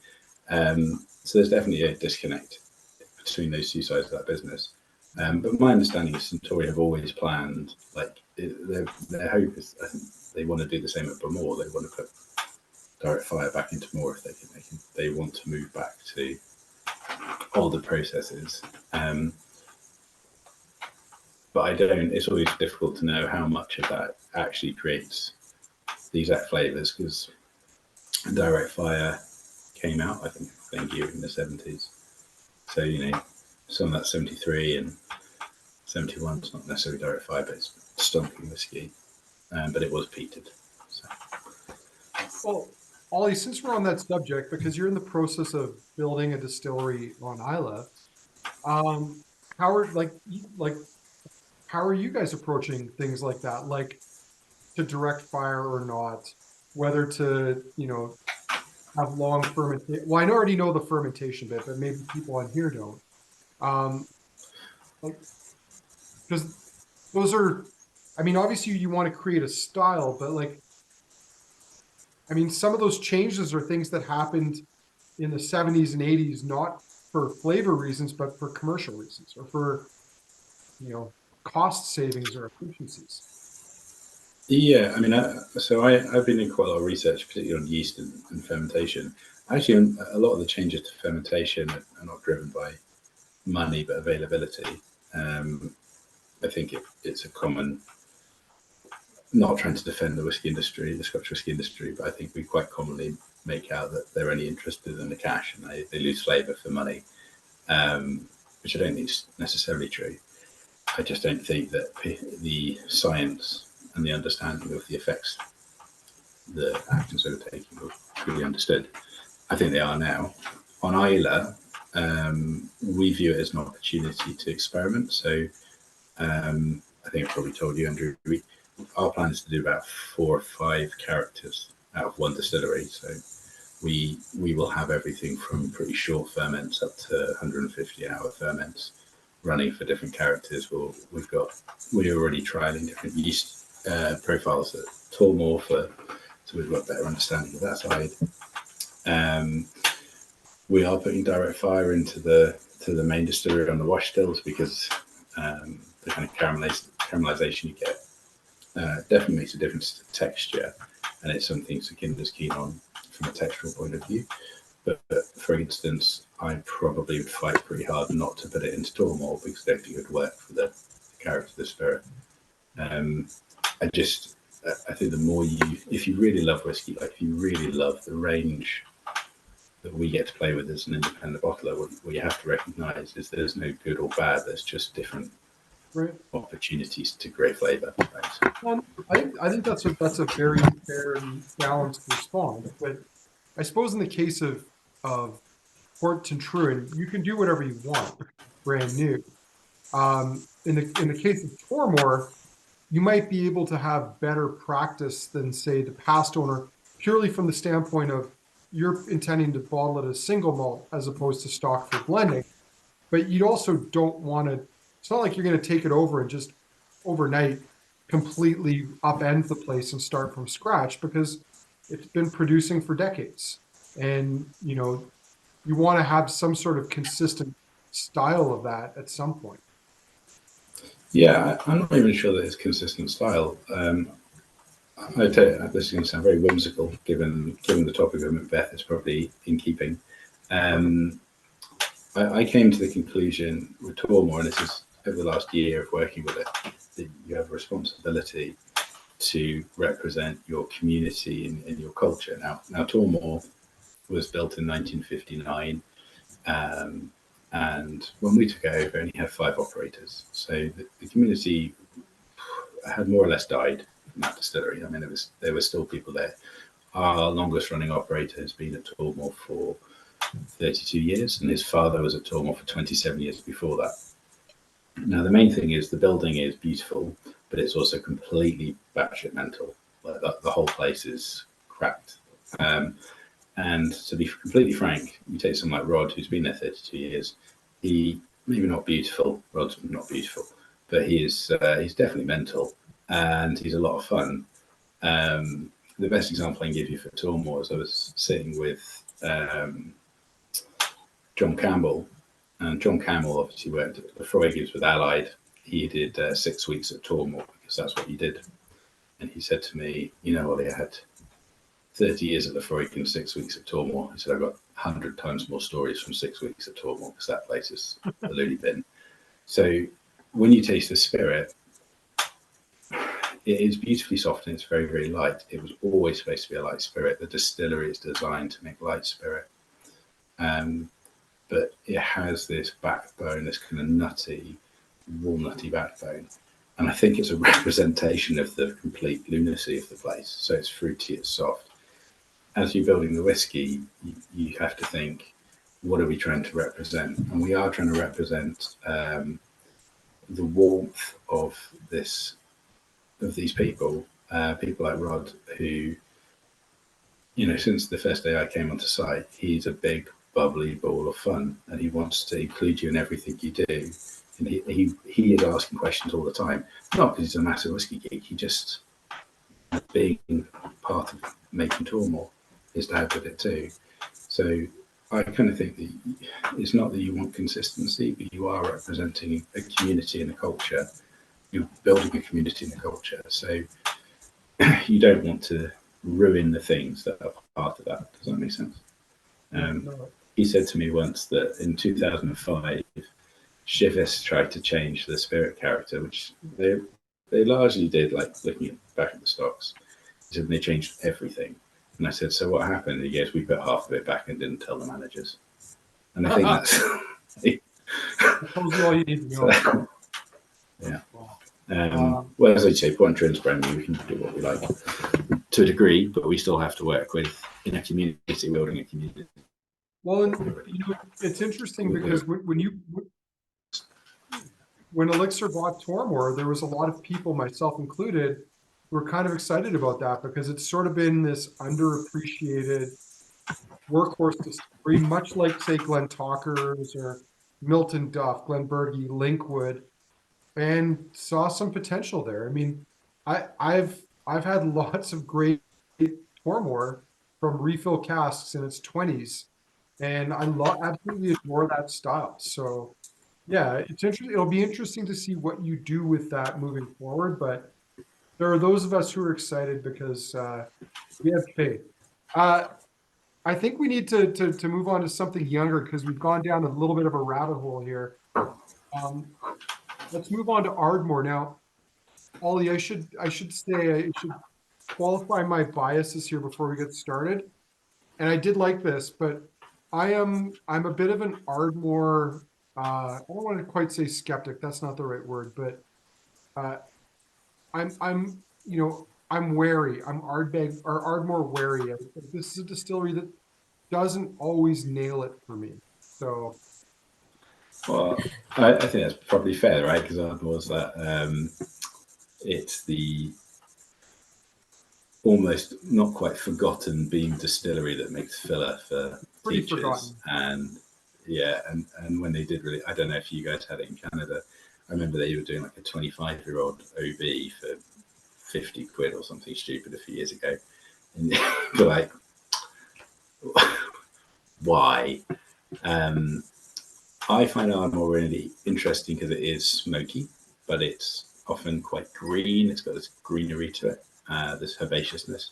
So there's definitely a disconnect between those two sides of that business. But my understanding is Suntory have always planned, like their hope is, I think they want to do the same at Bowmore. They want to put direct fire back into Moore if they can. They want to move back to older processes. But I don't. It's always difficult to know how much of that actually creates the exact flavors because direct fire came out, I think, Glen Garioch in the 70s. So some of that 73 and 71 is not necessarily direct fire, but it's stonking whiskey. But it was peated. So. Well, Ollie, since we're on that subject, because you're in the process of building a distillery on Islay, how are you guys approaching things like that, like to direct fire or not, whether to have long fermentation? Well, I already know the fermentation bit, but maybe people on here don't. Because those are, obviously you want to create a style, but some of those changes are things that happened in the 70s and 80s, not for flavor reasons, but for commercial reasons or for, cost savings or efficiencies. Yeah, I've been in quite a lot of research, particularly on yeast and fermentation. Actually, a lot of the changes to fermentation are not driven by money, but availability. I think it's a common, not trying to defend the whiskey industry, the Scotch whiskey industry, but I think we quite commonly make out that they're only interested in the cash and they lose flavour for money, which I don't think is necessarily true. I just don't think that the science and the understanding of the effects the actions they were taking were truly understood. I think they are now. On Islay, we view it as an opportunity to experiment. So I think I probably told you, Andrew, our plan is to do about 4 or 5 characters out of one distillery. So we will have everything from pretty short ferments up to 150-hour ferments running for different characters. We're already trialing different yeast profiles at Ardmore so we've got a better understanding of that side. We are putting direct fire into the main distillery on the wash stills because the kind of caramelization you get definitely makes a difference to texture, and it's something Sir Quentin's keen on from a textural point of view. But for instance, I probably would fight pretty hard not to put it into Tormore because I don't think it would work for the character, the spirit. I think the more if you really love whiskey, like if you really love the range that we get to play with as an independent bottler, what you have to recognise is there's no good or bad. There's just different opportunities to create flavour. I think that's a very fair and balanced response. But I suppose in the case of Port Truin, you can do whatever you want, brand new. In the case of Tormore, you might be able to have better practice than, say, the past owner, purely from the standpoint of you're intending to bottle it as single malt as opposed to stock for blending. But you also don't want to, it's not like you're going to take it over and just overnight completely upend the place and start from scratch, because it's been producing for decades. And, you know, you want to have some sort of consistent style of that at some point. Yeah, I'm not even sure that it's consistent style. I tell you, this is going to sound very whimsical, given the topic of Macbeth. It's probably in keeping. I came to the conclusion with Tormore, and this is over the last year of working with it, that you have a responsibility to represent your community and your culture. Now, Tormore was built in 1959. And when we took over, only had 5 operators. So the community had more or less died from that distillery. I mean, there were still people there. Our longest running operator has been at Tormore for 32 years, and his father was at Tormore for 27 years before that. Now, the main thing is the building is beautiful, but it's also completely batshit mental. Like the whole place is cracked. And to be completely frank, you take someone like Rod, who's been there 32 years, he maybe not beautiful, Rod's not beautiful, but he's definitely mental, and he's a lot of fun. The best example I can give you for Tormore is I was sitting with John Campbell, and John Campbell obviously worked, before he was with Allied, he did 6 weeks at Tormore, because that's what he did. And he said to me, you know, Ollie, I had 30 years at the Freud and 6 weeks at Tormore. He said, I've got 100 times more stories from 6 weeks at Tormore, because that place is a loony bin. So when you taste the spirit, it is beautifully soft and it's very, very light. It was always supposed to be a light spirit. The distillery is designed to make light spirit. But it has this backbone, this kind of nutty, walnutty backbone. And I think it's a representation of the complete lunacy of the place. So it's fruity, it's soft. As you're building the whiskey, you have to think, what are we trying to represent? And we are trying to represent the warmth of these people, people like Rod, who, you know, since the first day I came onto site, he's a big, bubbly ball of fun, and he wants to include you in everything you do. And he is asking questions all the time, not because he's a massive whiskey geek. He just, being part of making Tormore, is to have with it too. So I kind of think that it's not that you want consistency, but you are representing a community and a culture. You're building a community and a culture. So you don't want to ruin the things that are part of that. Does that make sense? He said to me once that in 2005, Chivas tried to change the spirit character, which they largely did, like looking back at the stocks. He said they changed everything. And I said, so what happened? He goes, we put half of it back and didn't tell the managers. And I think that's... Tells you all you need to know. So, yeah. Well, as I say, Point Truin's brand new. We can do what we like to a degree, but we still have to work in a community, building a community. Well, and you know, it's interesting because when Elixir bought Tormore, there was a lot of people, myself included, who were kind of excited about that, because it's sort of been this underappreciated workhorse distillery, much like, say, Glen Talkers or Milton Duff, Glenbergie, Linkwood, and saw some potential there. I mean, I've had lots of great Tormore from refill casks in its 20s, and I absolutely adore that style. So yeah, it's interesting. It'll be interesting to see what you do with that moving forward, but there are those of us who are excited because we have faith. I think we need to move on to something younger because we've gone down a little bit of a rabbit hole here. Let's move on to Ardmore now. Ollie, I should say I should qualify my biases here before we get started. And I did like this, but I'm a bit of an Ardmore. I don't want to quite say skeptic. That's not the right word, but I'm wary. I'm Ardbeg or Ardmore wary. This is a distillery that doesn't always nail it for me. So, well, I think that's probably fair, right? Because Ardmore's that it's the almost not quite forgotten beam distillery that makes filler for pretty teachers. forgotten. And yeah, and when they did really, I don't know if you guys had it in Canada. I remember they were doing like a 25-year-old OB for 50 quid or something stupid a few years ago. And you're like, why? I find Ardmore really interesting because it is smoky, but it's often quite green. It's got this greenery to it, this herbaceousness.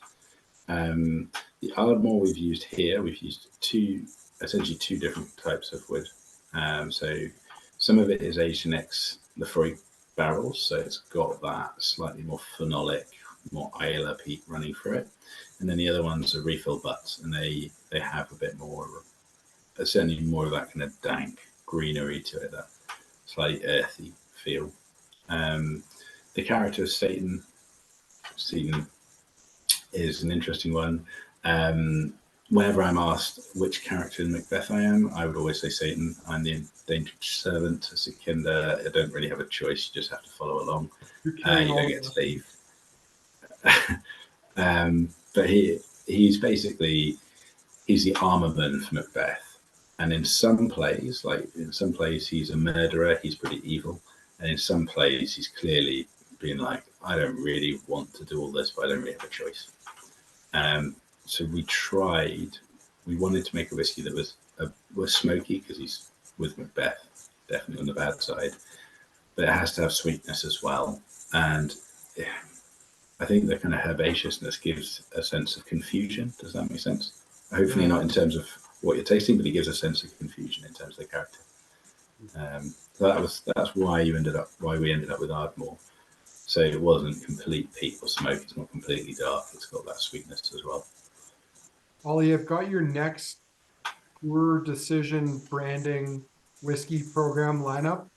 The Ardmore we've used here, we've used essentially two different types of wood. So some of it is aged in ex-Lefroy barrels, so it's got that slightly more phenolic, more Islay peat running through it. And then the other ones are refill butts, and they have a bit more, certainly more of that kind of dank greenery to it, that slightly earthy feel. The character of Satan is an interesting one. Whenever I'm asked which character in Macbeth I am, I would always say Satan. I'm the endangered servant to Secunda. I don't really have a choice. You just have to follow along. You don't get to leave. But he's basically the armorman for Macbeth. And in some plays, he's a murderer. He's pretty evil. And in some plays, he's clearly being like, I don't really want to do all this, but I don't really have a choice. So we wanted to make a whiskey that was smoky because he's with Macbeth, definitely on the bad side, but it has to have sweetness as well. And yeah, I think the kind of herbaceousness gives a sense of confusion. Does that make sense? Hopefully not in terms of what you're tasting, but it gives a sense of confusion in terms of the character. So that's why we ended up with Ardmore. So it wasn't complete peat or smoke. It's not completely dark. It's got that sweetness as well. Ollie, I've got your next Poor Decision branding whiskey program lineup.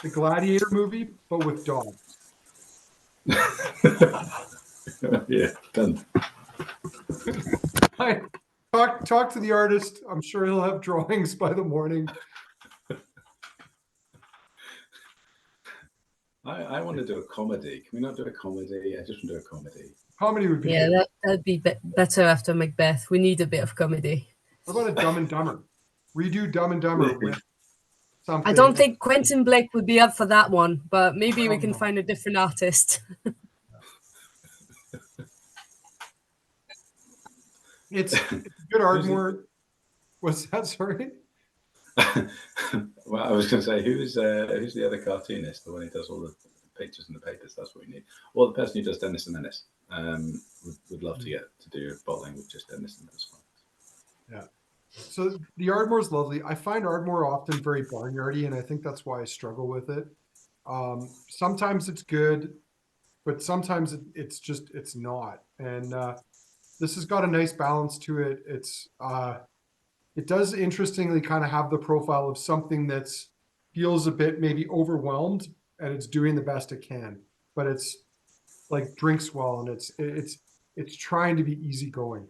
The Gladiator movie, but with dogs. Yeah, done. Talk to the artist. I'm sure he'll have drawings by the morning. I want to do a comedy. Can we not do a comedy? I just want to do a comedy. Comedy would be good. That'd be better after Macbeth. We need a bit of comedy. What about a Dumb and Dumber? Redo Dumb and Dumber with something. I don't think Quentin Blake would be up for that one, but maybe we can find a different artist. It's good Ardmore. What's that? Sorry. Well, I was going to say, who's the other cartoonist? The one who does all the pictures in the papers. That's what we need. Or the person who does Dennis the Menace. Would love to get to do a bottling with just Dennis the Menace. Yeah. So the Ardmore is lovely. I find Ardmore often very barnyardy, and I think that's why I struggle with it. Sometimes it's good, but sometimes it's not. And this has got a nice balance to it. It does interestingly kind of have the profile of something that's feels a bit maybe overwhelmed, and it's doing the best it can, but it's like drinks well, and it's trying to be easygoing.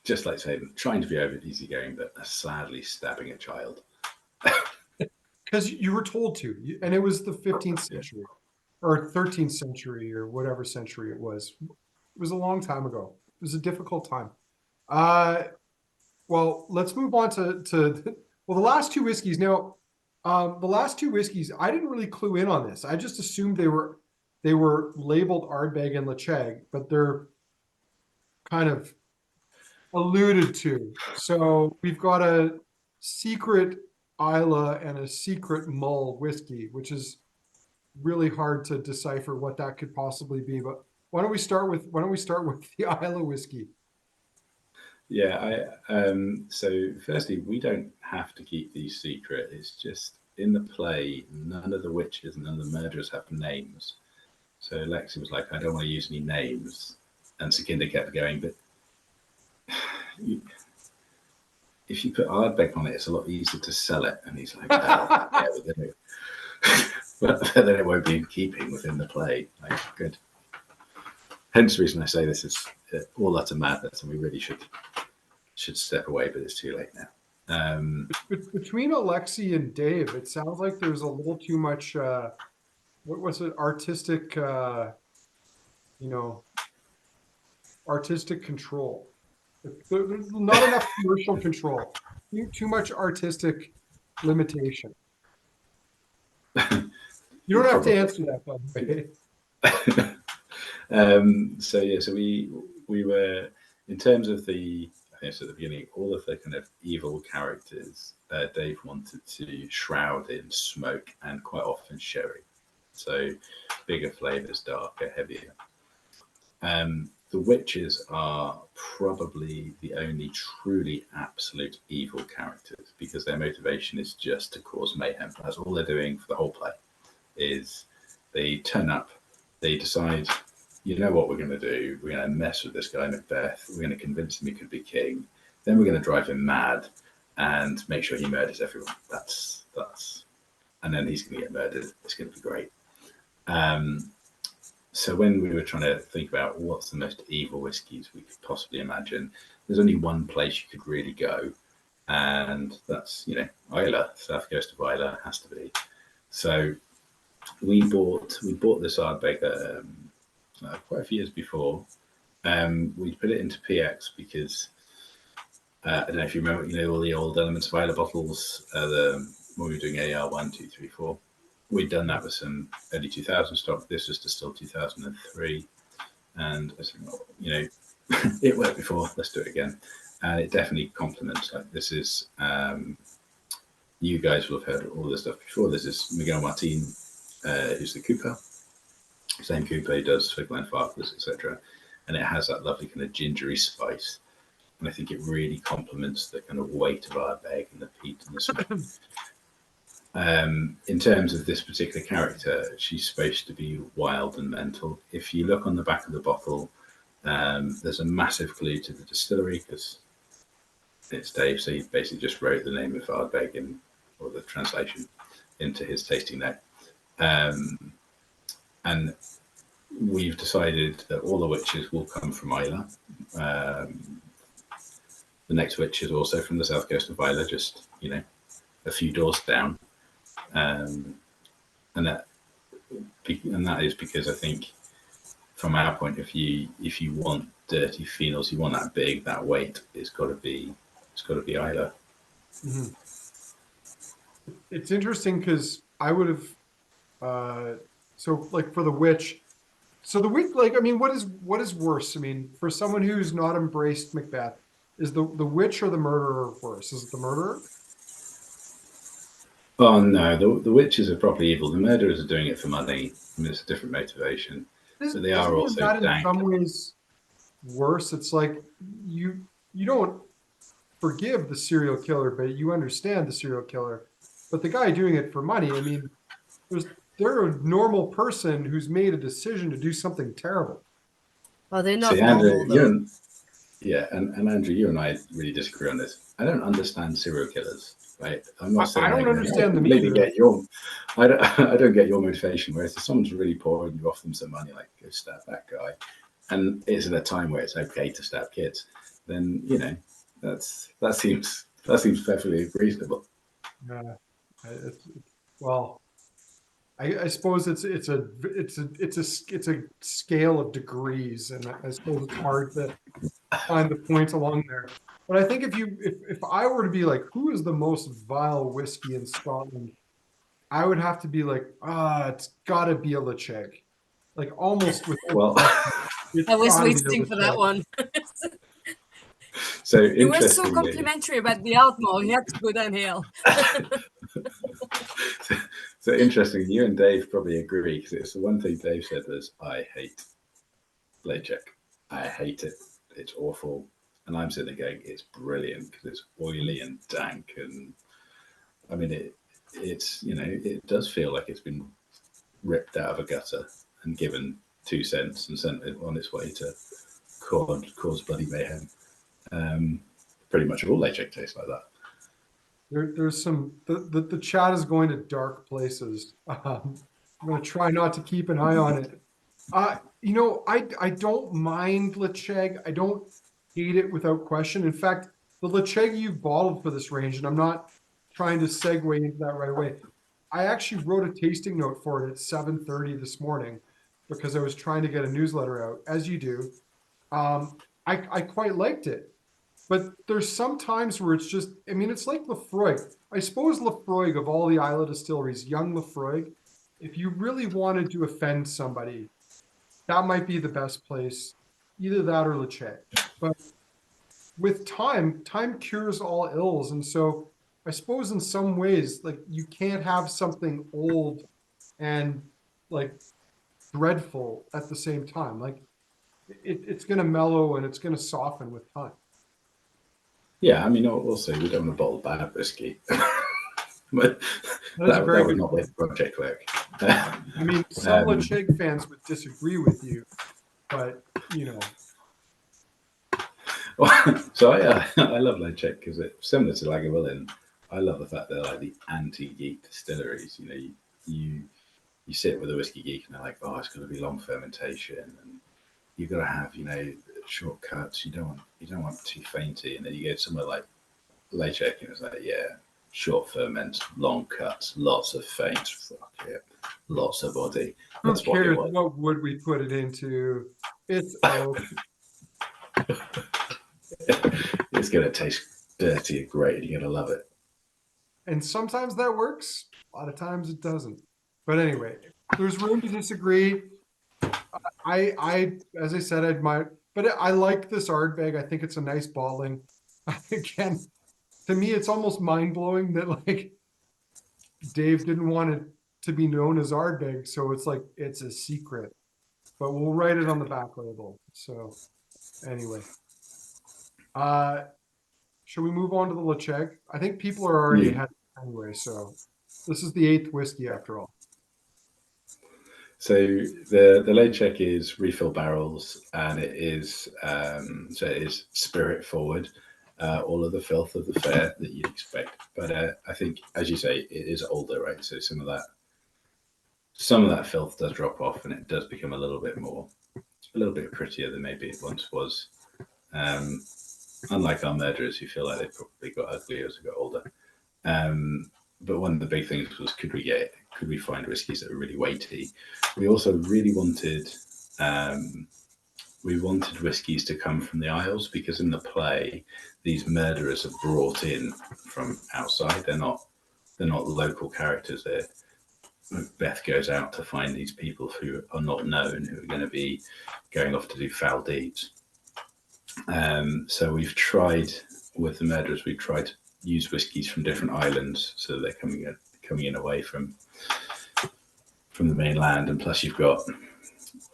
Just like saying, trying to be over easygoing, but sadly stabbing a child. Because you were told to, and it was the 15th century or 13th century or whatever century it was. It was a long time ago. It was a difficult time. Well, let's move on to the last two whiskeys. Now, the last two whiskeys, I didn't really clue in on this. I just assumed they were labeled Ardbeg and Ledaig, but they're kind of alluded to. So we've got a secret Islay and a secret Mull whiskey, which is really hard to decipher what that could possibly be. But why don't we start with the Islay whiskey? Yeah, so firstly, we don't have to keep these secret. It's just in the play, none of the witches, none of the murderers have names. So Lexi was like, I don't want to use any names. And Sekinder kept going, but if you put Ardbeg on it, it's a lot easier to sell it. And he's like, oh, yeah, but then it won't be in keeping within the play. Like, good. Hence the reason I say this is all utter madness, and we really should step away, but it's too late now. Between Alexi and Dave, it sounds like there's a little too much what was it, artistic artistic control. There's not enough commercial control. Too much artistic limitation. You don't have to answer that, by the way. So we were, in terms of the, I think it's at the beginning, all of the kind of evil characters, Dave wanted to shroud in smoke and quite often sherry. So bigger flavors, darker, heavier. The witches are probably the only truly absolute evil characters, because their motivation is just to cause mayhem. That's all they're doing for the whole play. Is they turn up, they decide, you know what we're going to do? We're going to mess with this guy Macbeth. We're going to convince him he could be king. Then we're going to drive him mad and make sure he murders everyone. That's, and then he's going to get murdered. It's going to be great. So when we were trying to think about what's the most evil whiskies we could possibly imagine, there's only one place you could really go, and that's, Islay, south coast of Islay has to be. So we bought this Ardbeg quite a few years before. We put it into PX because I don't know if you remember, all the old Elements of Islay bottles, when we were doing AR 1, 2, 3, 4. We'd done that with some early 2000 stock. This was distilled 2003. And I said, it worked before, let's do it again. And it definitely complements. Like, this is, you guys will have heard all this stuff before. This is Miguel Martin, who's the cooper. Same cooper he does for Glen Garioch, etc. And it has that lovely kind of gingery spice. And I think it really complements the kind of weight of Ardbeg and the peat and the smoke. In terms of this particular character, she's supposed to be wild and mental. If you look on the back of the bottle, there's a massive clue to the distillery, because it's Dave, so he basically just wrote the name of Ardbeg or the translation into his tasting note. And we've decided that all the witches will come from Islay. The next witch is also from the south coast of Islay, just, a few doors down. And that is because I think, from our point of view, if you want dirty phenols, you want that big, that weight, it's got to be Islay. Mm-hmm. It's interesting because I would have so like for the witch. So the witch, what is worse? I mean, for someone who's not embraced Macbeth, is the witch or the murderer worse? Is it the murderer? Oh no, the witches are properly evil. The murderers are doing it for money. I mean, it's a different motivation. So they are also that dank. In some ways worse. It's like you don't forgive the serial killer, but you understand the serial killer. But the guy doing it for money, I mean, they're a normal person who's made a decision to do something terrible. Oh, they're not normal, though. Yeah, and Andrew, you and I really disagree on this. I don't understand serial killers, right? I'm not saying I don't understand them either. I don't get your motivation. Whereas if someone's really poor and you offer them some money, like go stab that guy, and it's at a time where it's okay to stab kids, then that seems perfectly reasonable. I suppose it's a scale of degrees, and I suppose it's hard to find the points along there. But I think if I were to be like, who is the most vile whiskey in Scotland, I would have to be like, it's got to be a Ledaig, like almost with. Well, I was waiting for that one. So you were so complimentary about the Ardmore, you had to go downhill. So interesting, you and Dave probably agree, because it's the one thing Dave said was, I hate Ledaig. I hate it. It's awful. And I'm sitting there going, it's brilliant because it's oily and dank. And I mean, it's, you know, it does feel like it's been ripped out of a gutter and given 2 cents and sent it on its way to cause bloody mayhem. Pretty much all Ledaig tastes like that. There's some, the chat is going to dark places. I'm going to try not to keep an eye on it. You know, I don't mind Ledaig. I don't hate it without question. In fact, the Ledaig you've bottled for this range, and I'm not trying to segue into that right away. I actually wrote a tasting note for it at 7:30 this morning because I was trying to get a newsletter out, as you do. I quite liked it. But there's some times where it's just, I mean, it's like Lefroy. I suppose Lefroy, of all the Isla distilleries, young Lefroy, if you really wanted to offend somebody, that might be the best place, either that or Ledaig. But with time cures all ills. And so I suppose in some ways, like, you can't have something old and like dreadful at the same time. Like it's going to mellow and it's going to soften with time. Yeah, I mean, also, we don't want to bottle bad whiskey. But that would not make the project work. I mean, some Ledaig fans would disagree with you, but, you know. So I love Ledaig because it's similar to Lagavulin. I love the fact they're like the anti-geek distilleries. You know, you sit with a whiskey geek and they're like, oh, it's going to be long fermentation, and you've got to have, you know, shortcuts. You don't want too fainty, and then you go somewhere like Ledaig and it's like, yeah, short ferment, long cuts, lots of faint, fuck it, lots of body. Who cares what wood we put it into? It's oak. It's gonna taste dirty and great. You're gonna love it. And sometimes that works. A lot of times it doesn't. But anyway, there's room to disagree. I as I said, I admire. But I like this Ardbeg. I think it's a nice bottling. Again, to me, it's almost mind-blowing that, like, Dave didn't want it to be known as Ardbeg, so it's like it's a secret. But we'll write it on the back label. So anyway. Should we move on to the Ledaig? I think people are already ahead anyway, so this is the 8th whiskey after all. So the Ledaig is refill barrels, and it is spirit forward, all of the filth of the fare that you'd expect. But I think, as you say, it is older, right? So some of that filth does drop off, and it does become a little bit prettier than maybe it once was. Unlike our murderers, who feel like they probably got uglier as they got older. But one of the big things was, could we find whiskies that were really weighty? We also really wanted whiskies to come from the Isles, because in the play, these murderers are brought in from outside. They're not local characters. Macbeth goes out to find these people who are not known, who are going to be going off to do foul deeds. So we've tried with the murderers. We've tried to use whiskies from different islands, so they're coming in away from the mainland, and plus you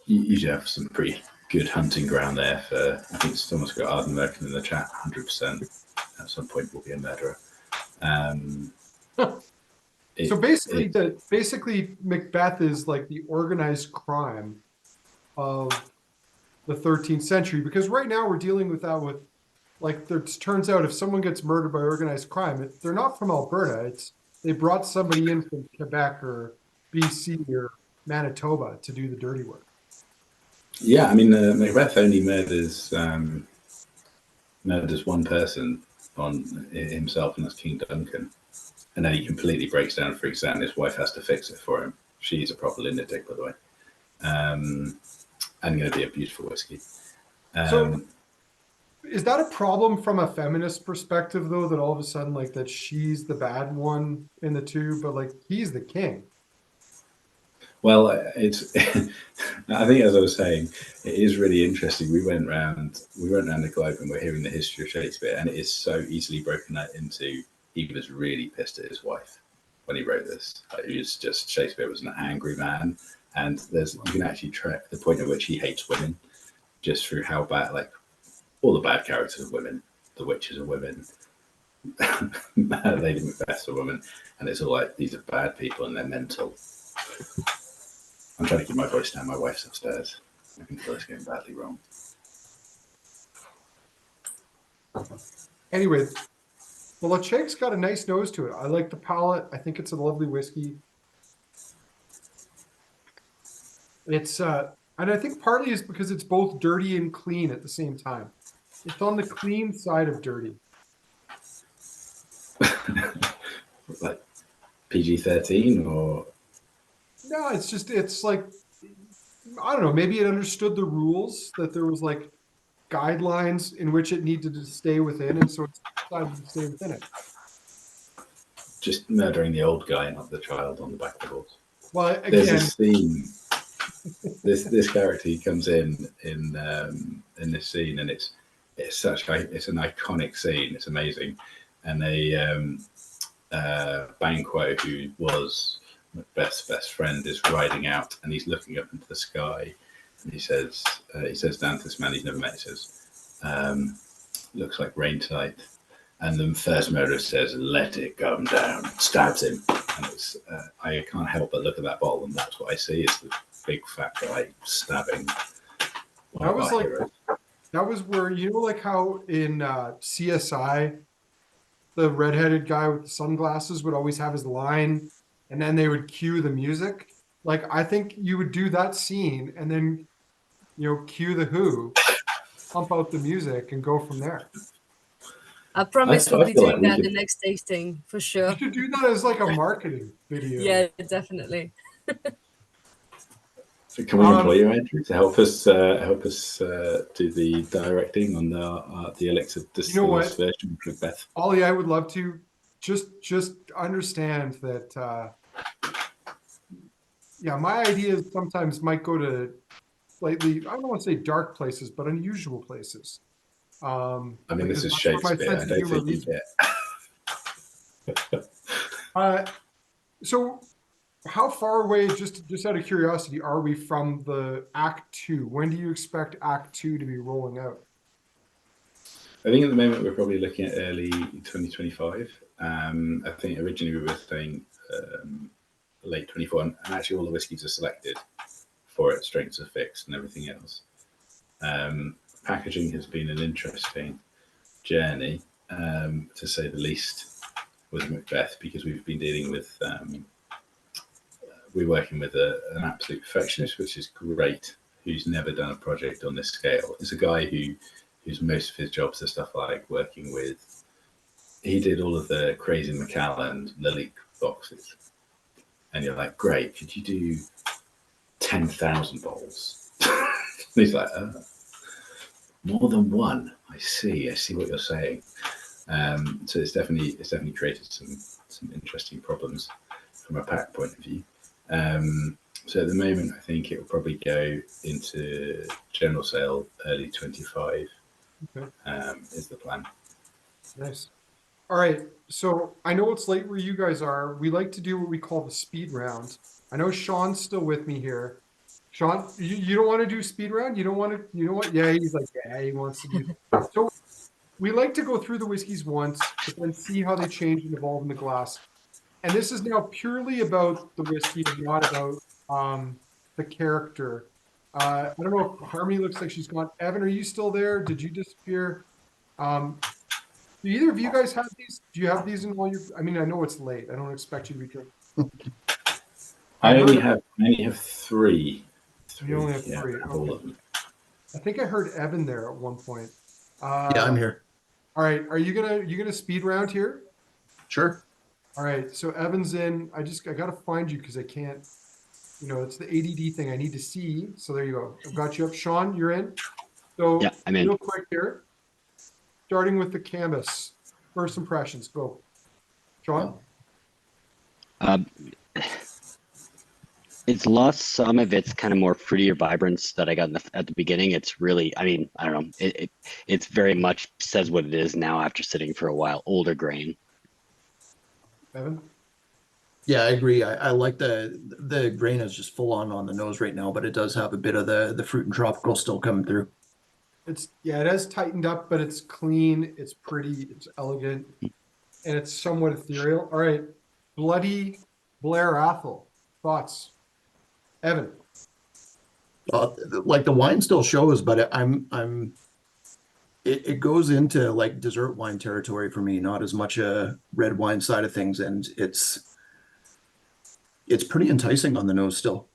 usually have some pretty good hunting ground there for. I think someone's got Ardmore in the chat. 100% at some point will be a murderer. So basically, Macbeth is like the organized crime of the 13th century, because right now we're dealing with that with, like, it turns out if someone gets murdered by organized crime, they're not from Alberta. They brought somebody in from Quebec or BC or Manitoba to do the dirty work. Yeah, I mean, Macbeth only murders one person on himself, and that's King Duncan. And then he completely breaks down, freaks out, and his wife has to fix it for him. She's a proper lunatic, by the way. And going to be a beautiful whiskey. So is that a problem from a feminist perspective, though, that all of a sudden, like, that she's the bad one in the two, but, like, he's the king? Well, it's. I think, as I was saying, it is really interesting. We went around the globe, and we're hearing the history of Shakespeare, and it is so easily broken out into. He was really pissed at his wife when he wrote this. It was just, Shakespeare was an angry man, and you can actually track the point at which he hates women. just through how bad, like all the bad characters are women, the witches are women, Lady Macbeth's a woman, and it's all like these are bad people and they're mental. I'm trying to keep my voice down. My wife's upstairs. I can feel it's going badly wrong. Anyway, the Ledaig's got a nice nose to it. I like the palate. I think it's a lovely whiskey. It's and I think partly is because it's both dirty and clean at the same time. It's on the clean side of dirty. Like PG-13 or No, it's like, I don't know, maybe it understood the rules, that there was like guidelines in which it needed to stay within, and so it's decided to stay within it. just murdering the old guy, not the child on the back of the horse. Well, There's again, a scene. This character, he comes in this scene, and it's an iconic scene. It's amazing, and Banquo, who was Macbeth's best friend, is riding out, and he's looking up into the sky, and he says down to this man he's never met, he says, looks like rain tonight. And the first murderer says, "Let it come down," stabs him. And it's, I can't help but look at that bottle, and that's what I see, is the big fat guy stabbing. that was like, that was where, you know, like how in CSI, the redheaded guy with the sunglasses would always have his line, and then they would cue the music. Like, I think you would do that scene, and then, you know, cue the Who, pump out the music, and go from there. I promise I we'll be feel like doing we that could- the next tasting for sure. You should do that as like a marketing video. Yeah, definitely. So can we employ you, Andrew, to help us do the directing on the Elixir Distillers version of Macbeth? Ollie, I would love to just understand that. Yeah, my ideas sometimes might go to slightly, I don't want to say dark places, but unusual places. I mean, this because is that's where my Shakespeare. I sense of don't humor think you leads get. So how far away, just out of curiosity, are we from the Act 2? When do you expect Act 2 to be rolling out? I think at the moment we're probably looking at early 2025. I think originally we were saying late 24, and actually all the whiskies are selected for it, strengths are fixed and everything else. Packaging has been an interesting journey, to say the least, with Macbeth, because we've been dealing with, we're working with an absolute perfectionist, which is great, who's never done a project on this scale. It's a guy whose most of his jobs are stuff like working with, he did all of the Crazy Macallan Ledaig boxes. And you're like, great, could you do 10,000 bottles? He's like, more than one. I see what you're saying. So it's definitely created some interesting problems from a pack point of view. So at the moment, I think it will probably go into general sale early 25. Okay. Is the plan. Nice. All right. So I know it's late where you guys are. We like to do what we call the speed round. I know Sean's still with me here. Sean, you don't want to do speed round? You don't want to, you know what? Yeah, he's like, yeah, he wants to do. So we like to go through the whiskeys once, but then see how they change and evolve in the glass. And this is now purely about the whiskey and not about the character. I don't know if Harmony looks like she's gone. Evan, are you still there? Did you disappear? Do either of you guys have these? Do you have these in all your? I mean, I know it's late. I don't expect you to be drinking. I only have three. You only have Yeah, three. I have all of them. I think I heard Evan there at one point. Yeah, I'm here. All right, are you gonna speed round here? Sure. All right, so Evan's in. I gotta find you because I can't. You know, it's the ADD thing. I need to see. So there you go. I've got you up. Sean, you're in. So Yeah, I'm in. real quick here. Starting with the Cambus. First impressions. Go. Sean. It's lost some of its kind of more fruitier vibrance that I got at the beginning. It's really, I mean, I don't know. It's very much says what it is now after sitting for a while. Older grain. Evan. Yeah, I agree. I like the grain is just full on the nose right now, but it does have a bit of the fruit and tropical still coming through. it has tightened up, but it's clean, it's pretty, it's elegant, and it's somewhat ethereal. All right, Bloody Blair Athol, thoughts, Evan? Like the wine still shows, but it goes into like dessert wine territory for me, not as much a red wine side of things, and it's pretty enticing on the nose still.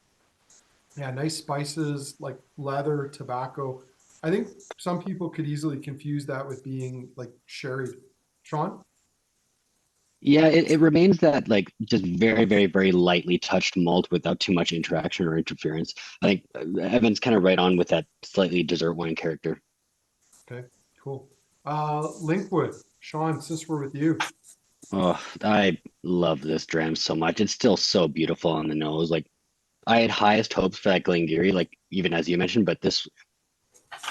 Yeah, nice spices like leather, tobacco. I think some people could easily confuse that with being like sherry. Sean? Yeah, it remains that like just very, very, very lightly touched malt without too much interaction or interference. I think Evan's kind of right on with that slightly dessert wine character. Okay, cool. Linkwood, Sean, since we're with you. Oh, I love this dram so much. It's still so beautiful on the nose. Like I had highest hopes for that Glen Garioch, like even as you mentioned, but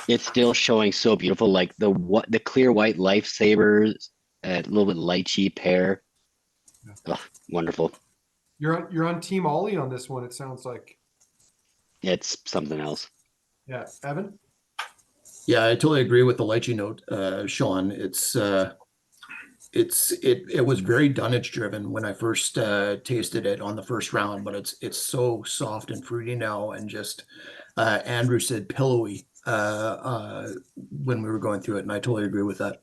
it's still showing so beautiful. Like the clear white lifesavers, a little bit lychee pear. Oh, wonderful. You're on Team Ollie on this one, it sounds like. It's something else. Yeah, Evan? Yeah, I totally agree with the lychee note, Sean. It was very dunnage driven when I first tasted it on the first round, but it's so soft and fruity now, and just Andrew said pillowy when we were going through it, and I totally agree with that.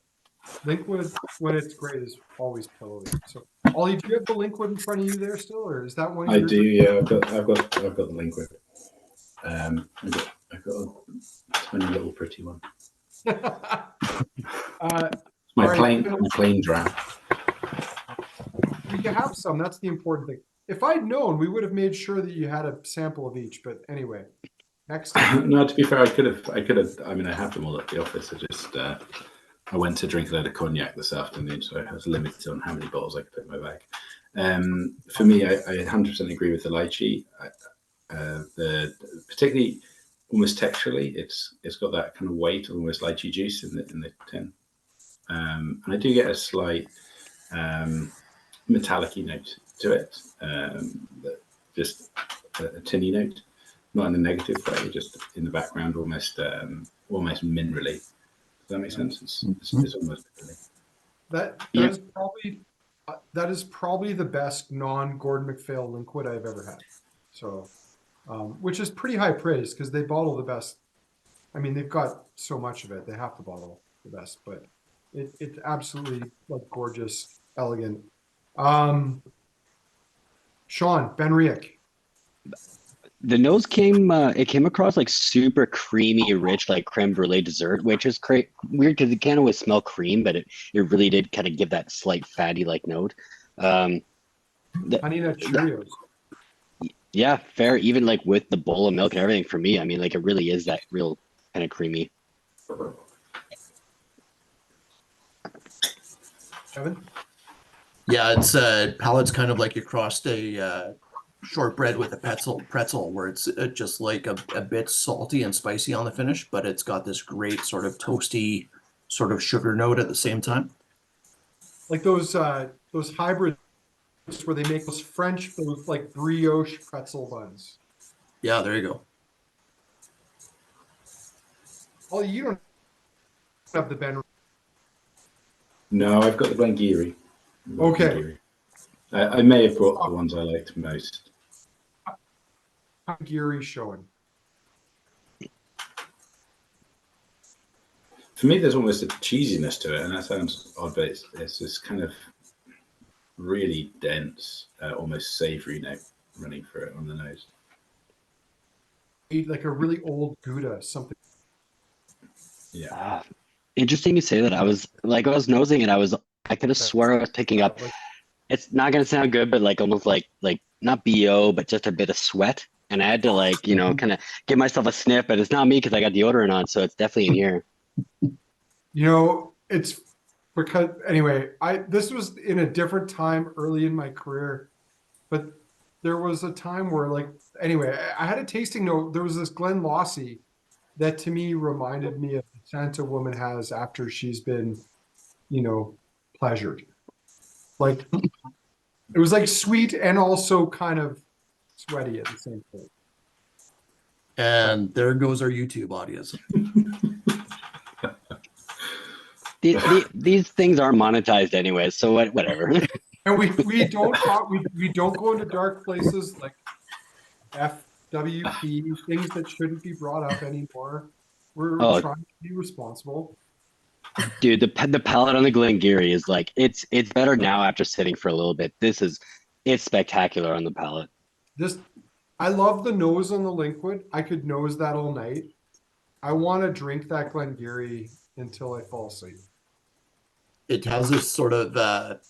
Linkwood, when it's great, is always pillowy. So, Ollie, do you have the Linkwood in front of you there still, or is that one? I do, yeah. I've got the Linkwood. I've got a tiny little pretty one. My plain dram. You can have some. That's the important thing. If I'd known, we would have made sure that you had a sample of each. But anyway, next. No, to be fair, I could have. I mean, I have them all at the office. I went to drink a load of cognac this afternoon, so I was limited on how many bottles I could put in my bag. For me, I 100% agree with the lychee. Particularly almost texturally, it's got that kind of weight, almost lychee juice in the tin. And I do get a slight metallic-y note to it, just a tinny note, not in a negative way, just in the background, almost minerally. Does that make sense? It's almost minerally. That is probably the best non-Gordon MacPhail Linkwood I've ever had. So, which is pretty high praise because they bottle the best. I mean, they've got so much of it; they have to bottle the best. But it's absolutely like gorgeous, elegant. Sean, BenRiach. The nose came across like super creamy, rich, like creme brulee dessert, which is weird because you can't always smell cream, but it really did kind of give that slight fatty like note. Honey Nut Cheerios. Yeah, fair. Even like with the bowl of milk and everything, for me, I mean, like it really is that real kind of creamy. Kevin? Yeah, it's palate's kind of like you crossed a shortbread with a pretzel where it's just like a bit salty and spicy on the finish, but it's got this great sort of toasty sort of sugar note at the same time. Like those hybrids where they make those like brioche pretzel buns. Yeah, there you go. Oh, you don't have the Ben. No, I've got the Glen Garioch. Okay. I may have brought the ones I liked most. Garioch showing. For me, there's almost a cheesiness to it, and that sounds odd, but it's this kind of really dense, almost savory note running through it on the nose. Like a really old Gouda, something. Yeah. Interesting you say that. I was nosing and I could have swore I was picking up. It's not gonna sound good, but like almost like not BO, but just a bit of sweat. And I had to like, kind of give myself a sniff, but it's not me because I got deodorant on, so it's definitely in here. It's because anyway, this was in a different time early in my career, but there was a time where I had a tasting note. There was this Glen Lossie that to me reminded me of the scent a woman has after she's been, pleasured. Like it was like sweet and also kind of sweaty at the same time. And there goes our YouTube audience. These things aren't monetized anyway, so whatever. And we don't talk, we don't go into dark places like FWP, things that shouldn't be brought up anymore. We're Oh. trying to be responsible. Dude, the palette on the Glen Garioch is like it's better now after sitting for a little bit. It's spectacular on the palate. I love the nose on the Linkwood. I could nose that all night. I want to drink that Glen Garioch until I fall asleep. It has this sort of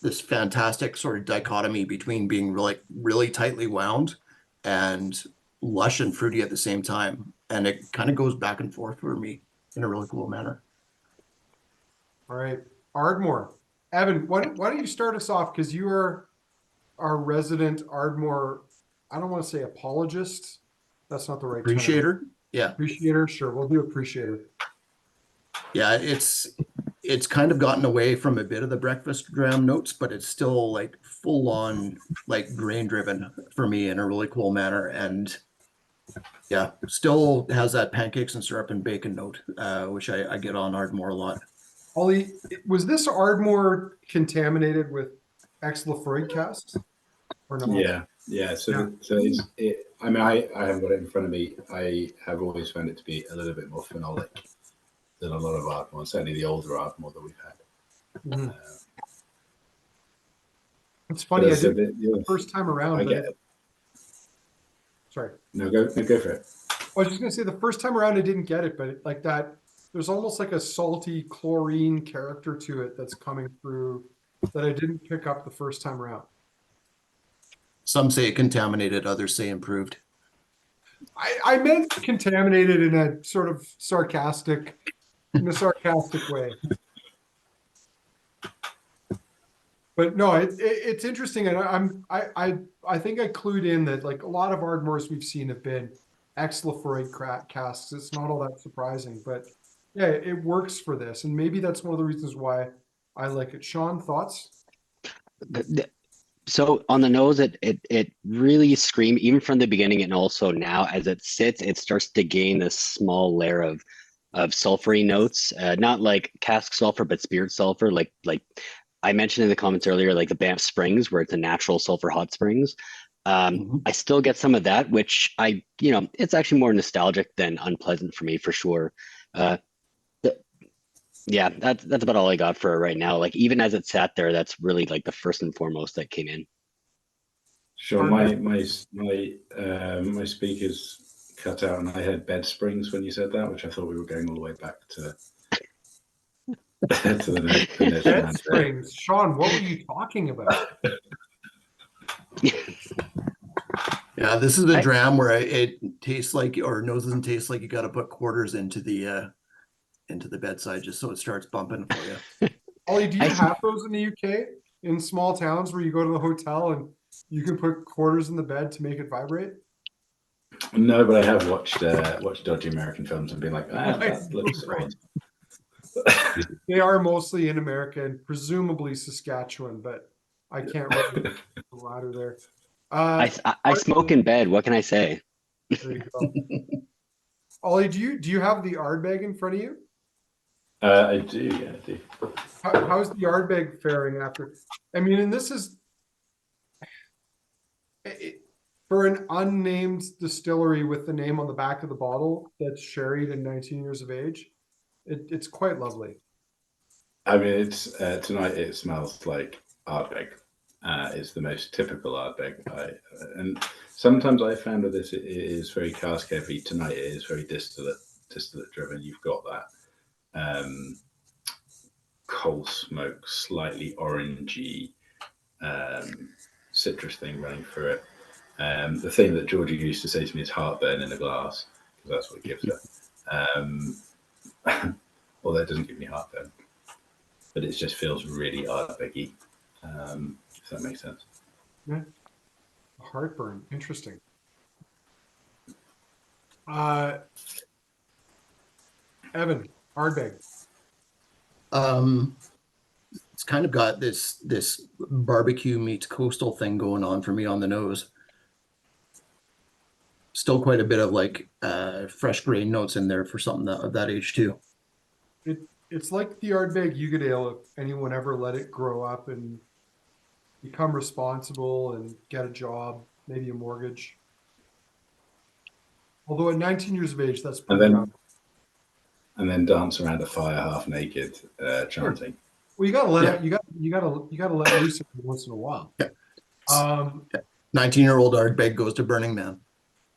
this fantastic sort of dichotomy between being really tightly wound and lush and fruity at the same time, and it kind of goes back and forth for me in a really cool manner. All right, Ardmore. Evan, why don't you start us off, because you are our resident Ardmore, I don't want to say apologist. That's not the right term. Appreciator? Yeah. Appreciator, sure. We'll do appreciator. Yeah, it's kind of gotten away from a bit of the breakfast dram notes, but it's still like full on like grain driven for me in a really cool manner. And yeah, still has that pancakes and syrup and bacon note, which I get on Ardmore a lot. Ollie, was this Ardmore contaminated with ex-Lafroig casks or not? Yeah. So I mean, I haven't got it in front of me. I have always found it to be a little bit more phenolic than a lot of Ardmore, certainly the older Ardmore that we've had. Mm-hmm. It's funny. I did the first time around. Sorry. No, go for it. I was just gonna say the first time around I didn't get it, but like that, there's almost like a salty chlorine character to it that's coming through that I didn't pick up the first time around. Some say contaminated, others say improved. I meant contaminated in a sort of sarcastic way. But no, it's interesting, and I think I clued in that like a lot of Ardmores we've seen have been ex-Lafroig casks. It's not all that surprising, but yeah, it works for this, and maybe that's one of the reasons why I like it. Sean, thoughts? So on the nose, it really screamed even from the beginning, and also now as it sits, it starts to gain this small layer of sulfury notes, not like cask sulfur, but spirit sulfur, like I mentioned in the comments earlier, like the Banff Springs, where it's a natural sulfur hot springs. I still get some of that, which it's actually more nostalgic than unpleasant for me, for sure. Yeah, that's about all I got for it right now. Like even as it sat there, that's really like the first and foremost that came in. Sure, my speakers cut out, and I heard bed springs when you said that, which I thought we were going all the way back to the bed springs. Sean, what were you talking about? Yeah, this is a dram where it tastes like, or noses and tastes like you got to put quarters into the bedside just so it starts bumping for you. Ollie, do you have those in the UK in small towns where you go to the hotel and you can put quarters in the bed to make it vibrate? No, but I have watched dodgy American films and been like, that looks right. They are mostly in America and presumably Saskatchewan, but I can't really the ladder there. I smoke in bed. What can I say? There you go. Ollie, do you have the Ardbeg in front of you? I do, yeah, I do. How's the Ardbeg faring after? I mean, and this is for an unnamed distillery with the name on the back of the bottle that's sherried and 19 years of age. It's quite lovely. I mean, it's tonight. It smells like Ardbeg. It's the most typical Ardbeg. And sometimes I found with this, it is very cask heavy. Tonight it is very distillate driven. You've got that coal smoke, slightly orangey citrus thing running through it. The thing that Georgie used to say to me is heartburn in a glass, because that's what it gives her. Although it doesn't give me heartburn, but it just feels really Ardbeggy. If that makes sense. Yeah. Heartburn, interesting. Evan, Ardbeg. It's kind of got this barbecue meets coastal thing going on for me on the nose. Still quite a bit of like fresh grain notes in there for something of that age too. it's like the Ardbeg Yuga Ale, if anyone ever let it grow up and become responsible and get a job, maybe a mortgage. Although at 19 years of age, that's And pretty young. then dance around a fire half naked, chanting. Well, you gotta let Yeah. it. You gotta let loose every once in a while. Yeah. 19-year-old Ardbeg goes to Burning Man.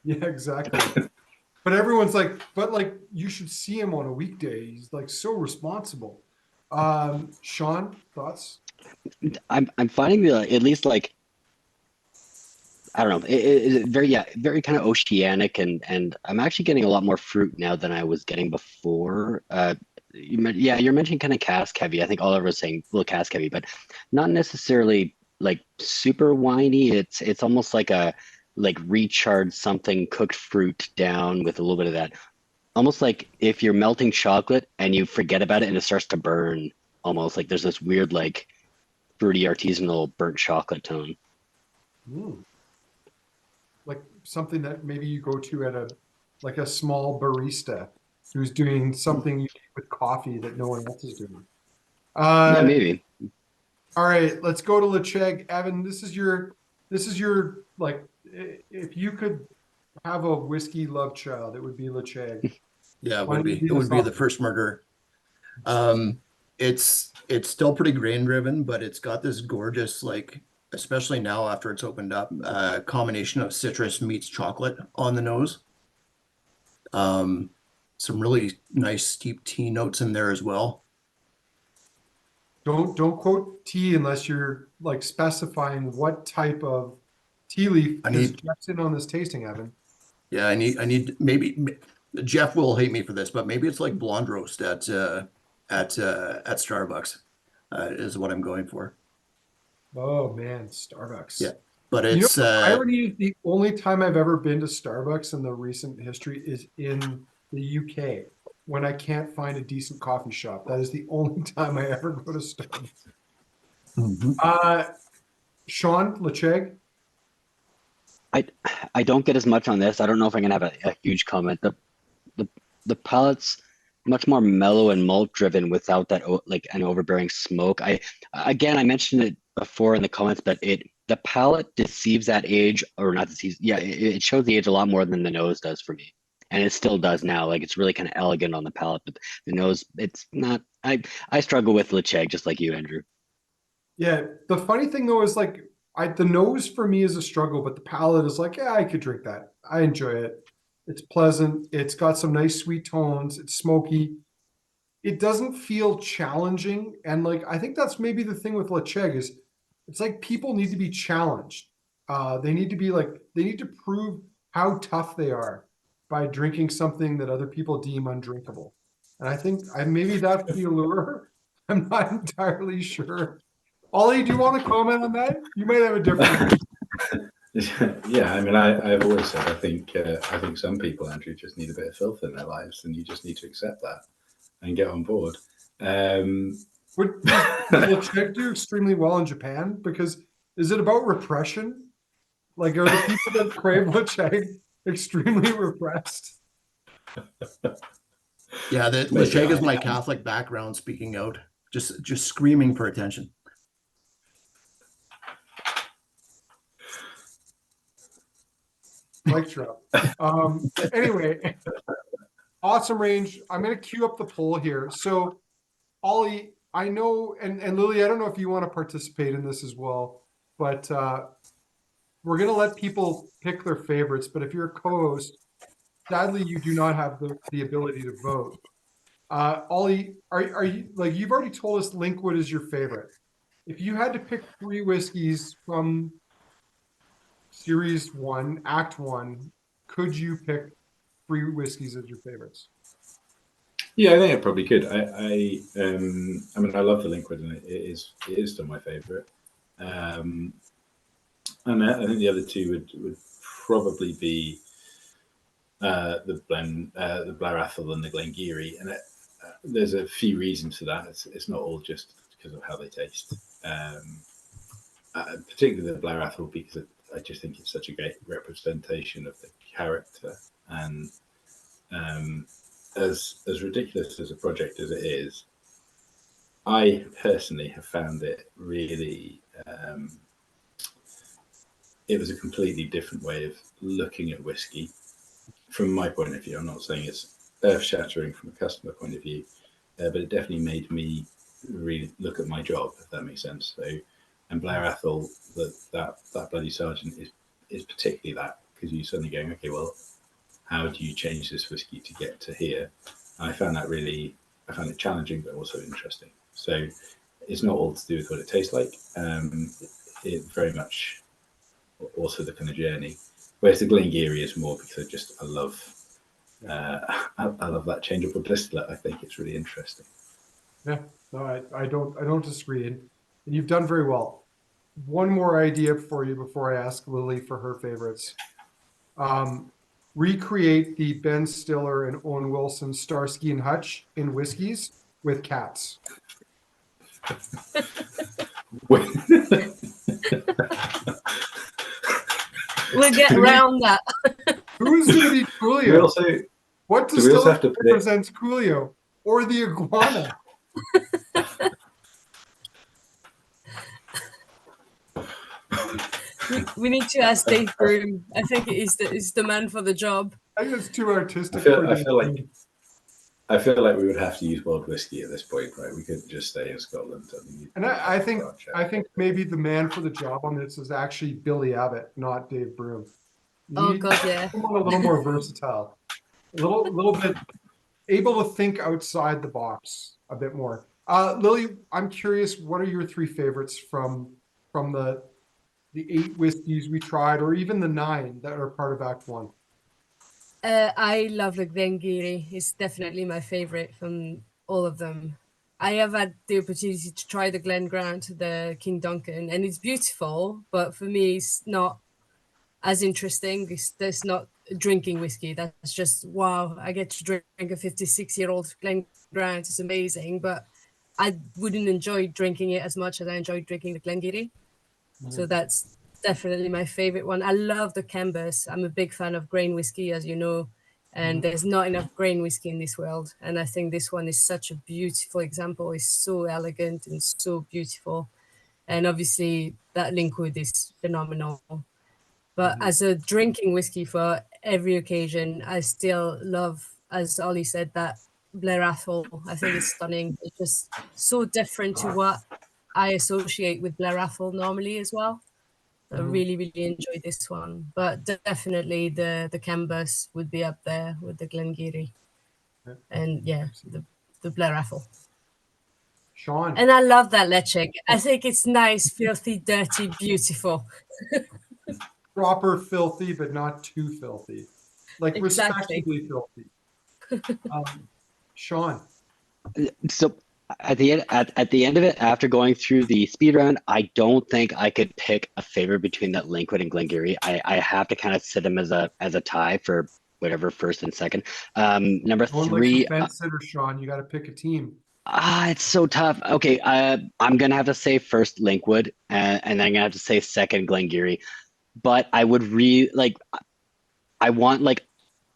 Yeah, exactly. But everyone's like, you should see him on a weekday. He's like so responsible. Sean, thoughts? I'm finding the at least like I don't know, very kind of oceanic, and I'm actually getting a lot more fruit now than I was getting before. You're mentioning kind of cask heavy. I think Oliver was saying a little cask heavy, but not necessarily like super winey. It's almost like a recharge something, cooked fruit down with a little bit of that. Almost like if you're melting chocolate and you forget about it and it starts to burn, almost like there's this weird like fruity artisanal burnt chocolate tone. Like something that maybe you go to at a small barista who's doing something unique with coffee that no one else is doing. Yeah, maybe. All right, let's go to Ledaig. Evan, this is your like, if you could have a whiskey love child, it would be Ledaig. Yeah, it would be. It would be the first murder. It's still pretty grain driven, but it's got this gorgeous, like, especially now after it's opened up, combination of citrus meets chocolate on the nose. Some really nice steep tea notes in there as well. Don't quote tea unless you're like specifying what type of tea leaf is Jeff's in on this tasting, Evan. Yeah, I need maybe Jeff will hate me for this, but maybe it's like blonde roast at Starbucks is what I'm going for. Oh man, Starbucks. Yeah, but it's the irony is the only time I've ever been to Starbucks in the recent history is in the UK when I can't find a decent coffee shop. That is the only time I ever go to Starbucks. Sean, Ledaig. I don't get as much on this. I don't know if I'm gonna have a huge comment. The palate's much more mellow and malt driven without that like an overbearing smoke. I mentioned it before in the comments, but the palate deceives that age, or not deceives. Yeah, it shows the age a lot more than the nose does for me, and it still does now. Like it's really kind of elegant on the palate, but the nose, it's not. I struggle with Ledaig just like you, Andrew. Yeah, the funny thing though is like the nose for me is a struggle, but the palate is like, yeah, I could drink that. I enjoy it. It's pleasant. It's got some nice sweet tones. It's smoky. It doesn't feel challenging. And like, I think that's maybe the thing with Ledaig is it's like people need to be challenged. They need to prove how tough they are by drinking something that other people deem undrinkable. And I think maybe that's the allure. I'm not entirely sure. Ollie, do you want to comment on that? You might have a different. Yeah, I mean, I've always said I think some people, Andrew, just need a bit of filth in their lives, and you just need to accept that and get on board. Would Ledaig do extremely well in Japan? Because is it about repression? Like, are the people that crave Ledaig extremely repressed? Yeah, Ledaig is my Catholic background speaking out, just screaming for attention. Like drop. Anyway, awesome range. I'm going to queue up the poll here. So, Ollie, I know, and Lily, I don't know if you want to participate in this as well, but we're going to let people pick their favorites. But if you're a co-host, sadly, you do not have the ability to vote. Ollie, are you like you've already told us Linkwood is your favorite? If you had to pick 3 whiskeys from Series 1, Act 1, could you pick 3 whiskeys as your favorites? Yeah, I think I probably could. I mean, I love the Linkwood, and it is still my favorite. And I think the other 2 would probably be the Blair Athol and the Glen Garioch, and there's a few reasons for that. It's not all just because of how they taste. Particularly the Blair Athol, because I just think it's such a great representation of the character, and as ridiculous as a project as it is, I personally have found it really. It was a completely different way of looking at whiskey from my point of view. I'm not saying it's earth-shattering from a customer point of view, but it definitely made me really look at my job, if that makes sense. So, and Blair Athol, that bloody sergeant is particularly that, because you're suddenly going, okay, well, how do you change this whiskey to get to here? And I found it challenging, but also interesting. So it's not all to do with what it tastes like. It very much also the kind of journey. Whereas the Glen Garioch is more because I love that changeable distillate. I think it's really interesting. Yeah, no, I don't disagree, and you've done very well. One more idea for you before I ask Lily for her favorites. Recreate the Ben Stiller and Owen Wilson Starsky and Hutch in whiskeys with cats. We'll get around that. Who's going to be Coolio? What do we also distiller have to represents Coolio or the iguana? We need to ask Dave Broom. I think he's the man for the job. I think it's too artistic. I feel like we would have to use wild whiskey at this point, right? We couldn't just stay in Scotland. I think maybe the man for the job on this is actually Billy Abbott, not Dave Broom. Oh God, yeah. Someone a little more versatile, a little bit able to think outside the box a bit more. Lily, I'm curious, what are your three favorites from the 8 whiskeys we tried, or even the 9 that are part of Act 1? I love the Glen Garioch. It's definitely my favorite from all of them. I have had the opportunity to try the Glen Grant, the King Duncan, and it's beautiful, but for me, it's not as interesting. It's not drinking whiskey. That's just, wow, I get to drink a 56-year-old Glen Grant. It's amazing, but I wouldn't enjoy drinking it as much as I enjoyed drinking the Glen Garioch. So that's definitely my favorite one. I love the Cambus. I'm a big fan of grain whiskey, as you know, and there's not enough grain whiskey in this world. And I think this one is such a beautiful example. It's so elegant and so beautiful. And obviously that Linkwood is phenomenal. But as a drinking whiskey for every occasion, I still love, as Ollie said, that Blair Athol. I think it's stunning. It's just so different to what I associate with Blair Athol normally as well. I really, really enjoyed this one. But definitely the Cambus would be up there with the Glen Garioch. And yeah, the Blair Athol. Sean. And I love that Ledaig. I think it's nice, filthy, dirty, beautiful. Proper filthy, but not too filthy. Like Exactly. respectably filthy. Sean. So at the end of it, after going through the speed round, I don't think I could pick a favorite between that Linkwood and Glen Garioch. I have to kind of sit them as a tie for whatever first and second. Number three. Like fence sitter, Sean. You got to pick a team. It's so tough. Okay, I'm gonna have to say first Linkwood, and then I'm gonna have to say second Glen Garioch. But I would I want like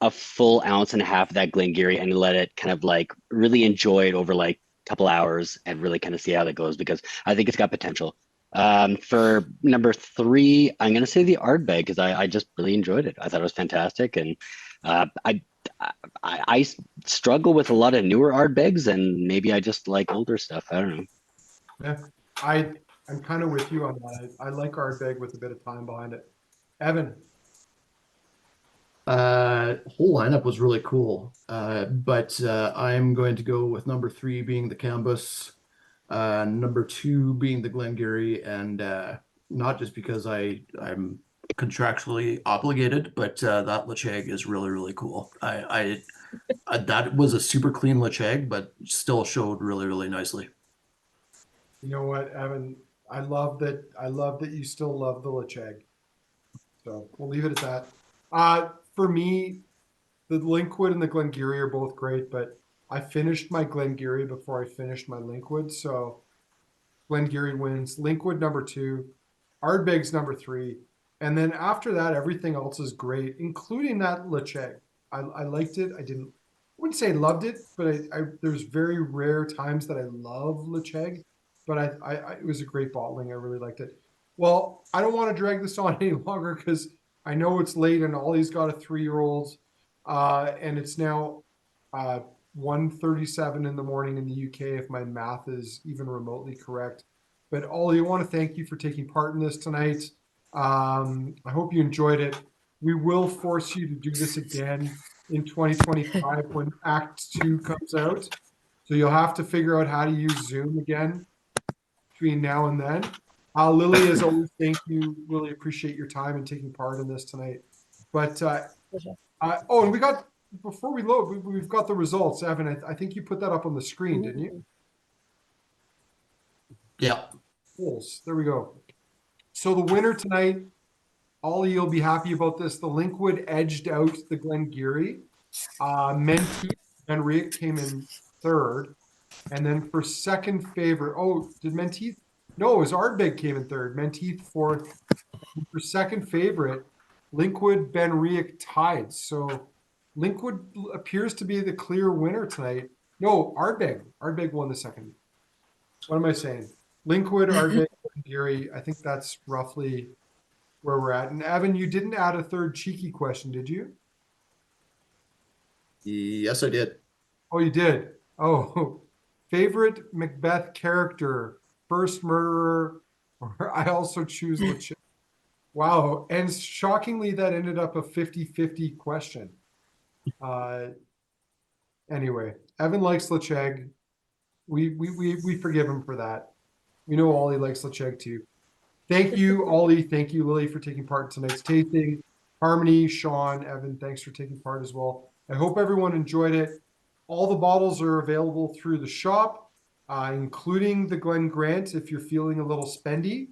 a full ounce and a half of that Glen Garioch and let it kind of like really enjoy it over like a couple hours and really kind of see how that goes, because I think it's got potential. For number 3, I'm gonna say the Ardbeg, because I just really enjoyed it. I thought it was fantastic, and I struggle with a lot of newer Ardbegs, and maybe I just like older stuff. I don't know. Yeah, I'm kind of with you on that. I like Ardbeg with a bit of time behind it. Evan. Whole lineup was really cool, but I'm going to go with number 3 being the Cambus, number 2 being the Glen Garioch, and not just because I'm contractually obligated, but that Ledaig is really, really cool. That was a super clean Ledaig, but still showed really, really nicely. You know what, Evan? I love that you still love the Ledaig. So we'll leave it at that. For me, the Linkwood and the Glen Garioch are both great, but I finished my Glen Garioch before I finished my Linkwood. So Glen Garioch wins. Linkwood number 2, Ardbeg's number 3. And then after that, everything else is great, including that Ledaig. I liked it. I didn't wouldn't say loved it, but there's very rare times that I love Ledaig, but it was a great bottling. I really liked it. Well, I don't want to drag this on any longer because I know it's late and Ollie's got a 3-year-old, and it's now 1:37 in the morning in the UK, if my math is even remotely correct. But Ollie, I want to thank you for taking part in this tonight. I hope you enjoyed it. We will force you to do this again in 2025 when Act 2 comes out. So you'll have to figure out how to use Zoom again between now and then. Lily, as always, thank you. Really appreciate your time and taking part in this tonight. But and we got, before we load, we've got the results. Evan, I think you put that up on the screen, didn't you? Yeah. There we go. So the winner tonight, Ollie, you'll be happy about this. The Linkwood edged out the Glen Garioch. Menteith BenRiach came in third. And then for second favorite, did Menteith? No, it was Ardbeg came in third. Menteith fourth. For second favorite, Linkwood BenRiach tied. So Linkwood appears to be the clear winner tonight. No, Ardbeg. Ardbeg won the second. What am I saying? Linkwood, Ardbeg, Garioch. I think that's roughly where we're at. And Evan, you didn't add a third cheeky question, did you? Yes, I did. Oh, you did. Oh, favorite Macbeth character, first murderer, or I also choose Ledaig. Wow. And shockingly, that ended up a 50-50 question. Anyway, Evan likes Ledaig. We forgive him for that. We know Ollie likes Ledaig too. Thank you, Ollie. Thank you, Lily, for taking part in tonight's tasting. Harmony, Sean, Evan, thanks for taking part as well. I hope everyone enjoyed it. All the bottles are available through the shop, including the Glen Grant if you're feeling a little spendy.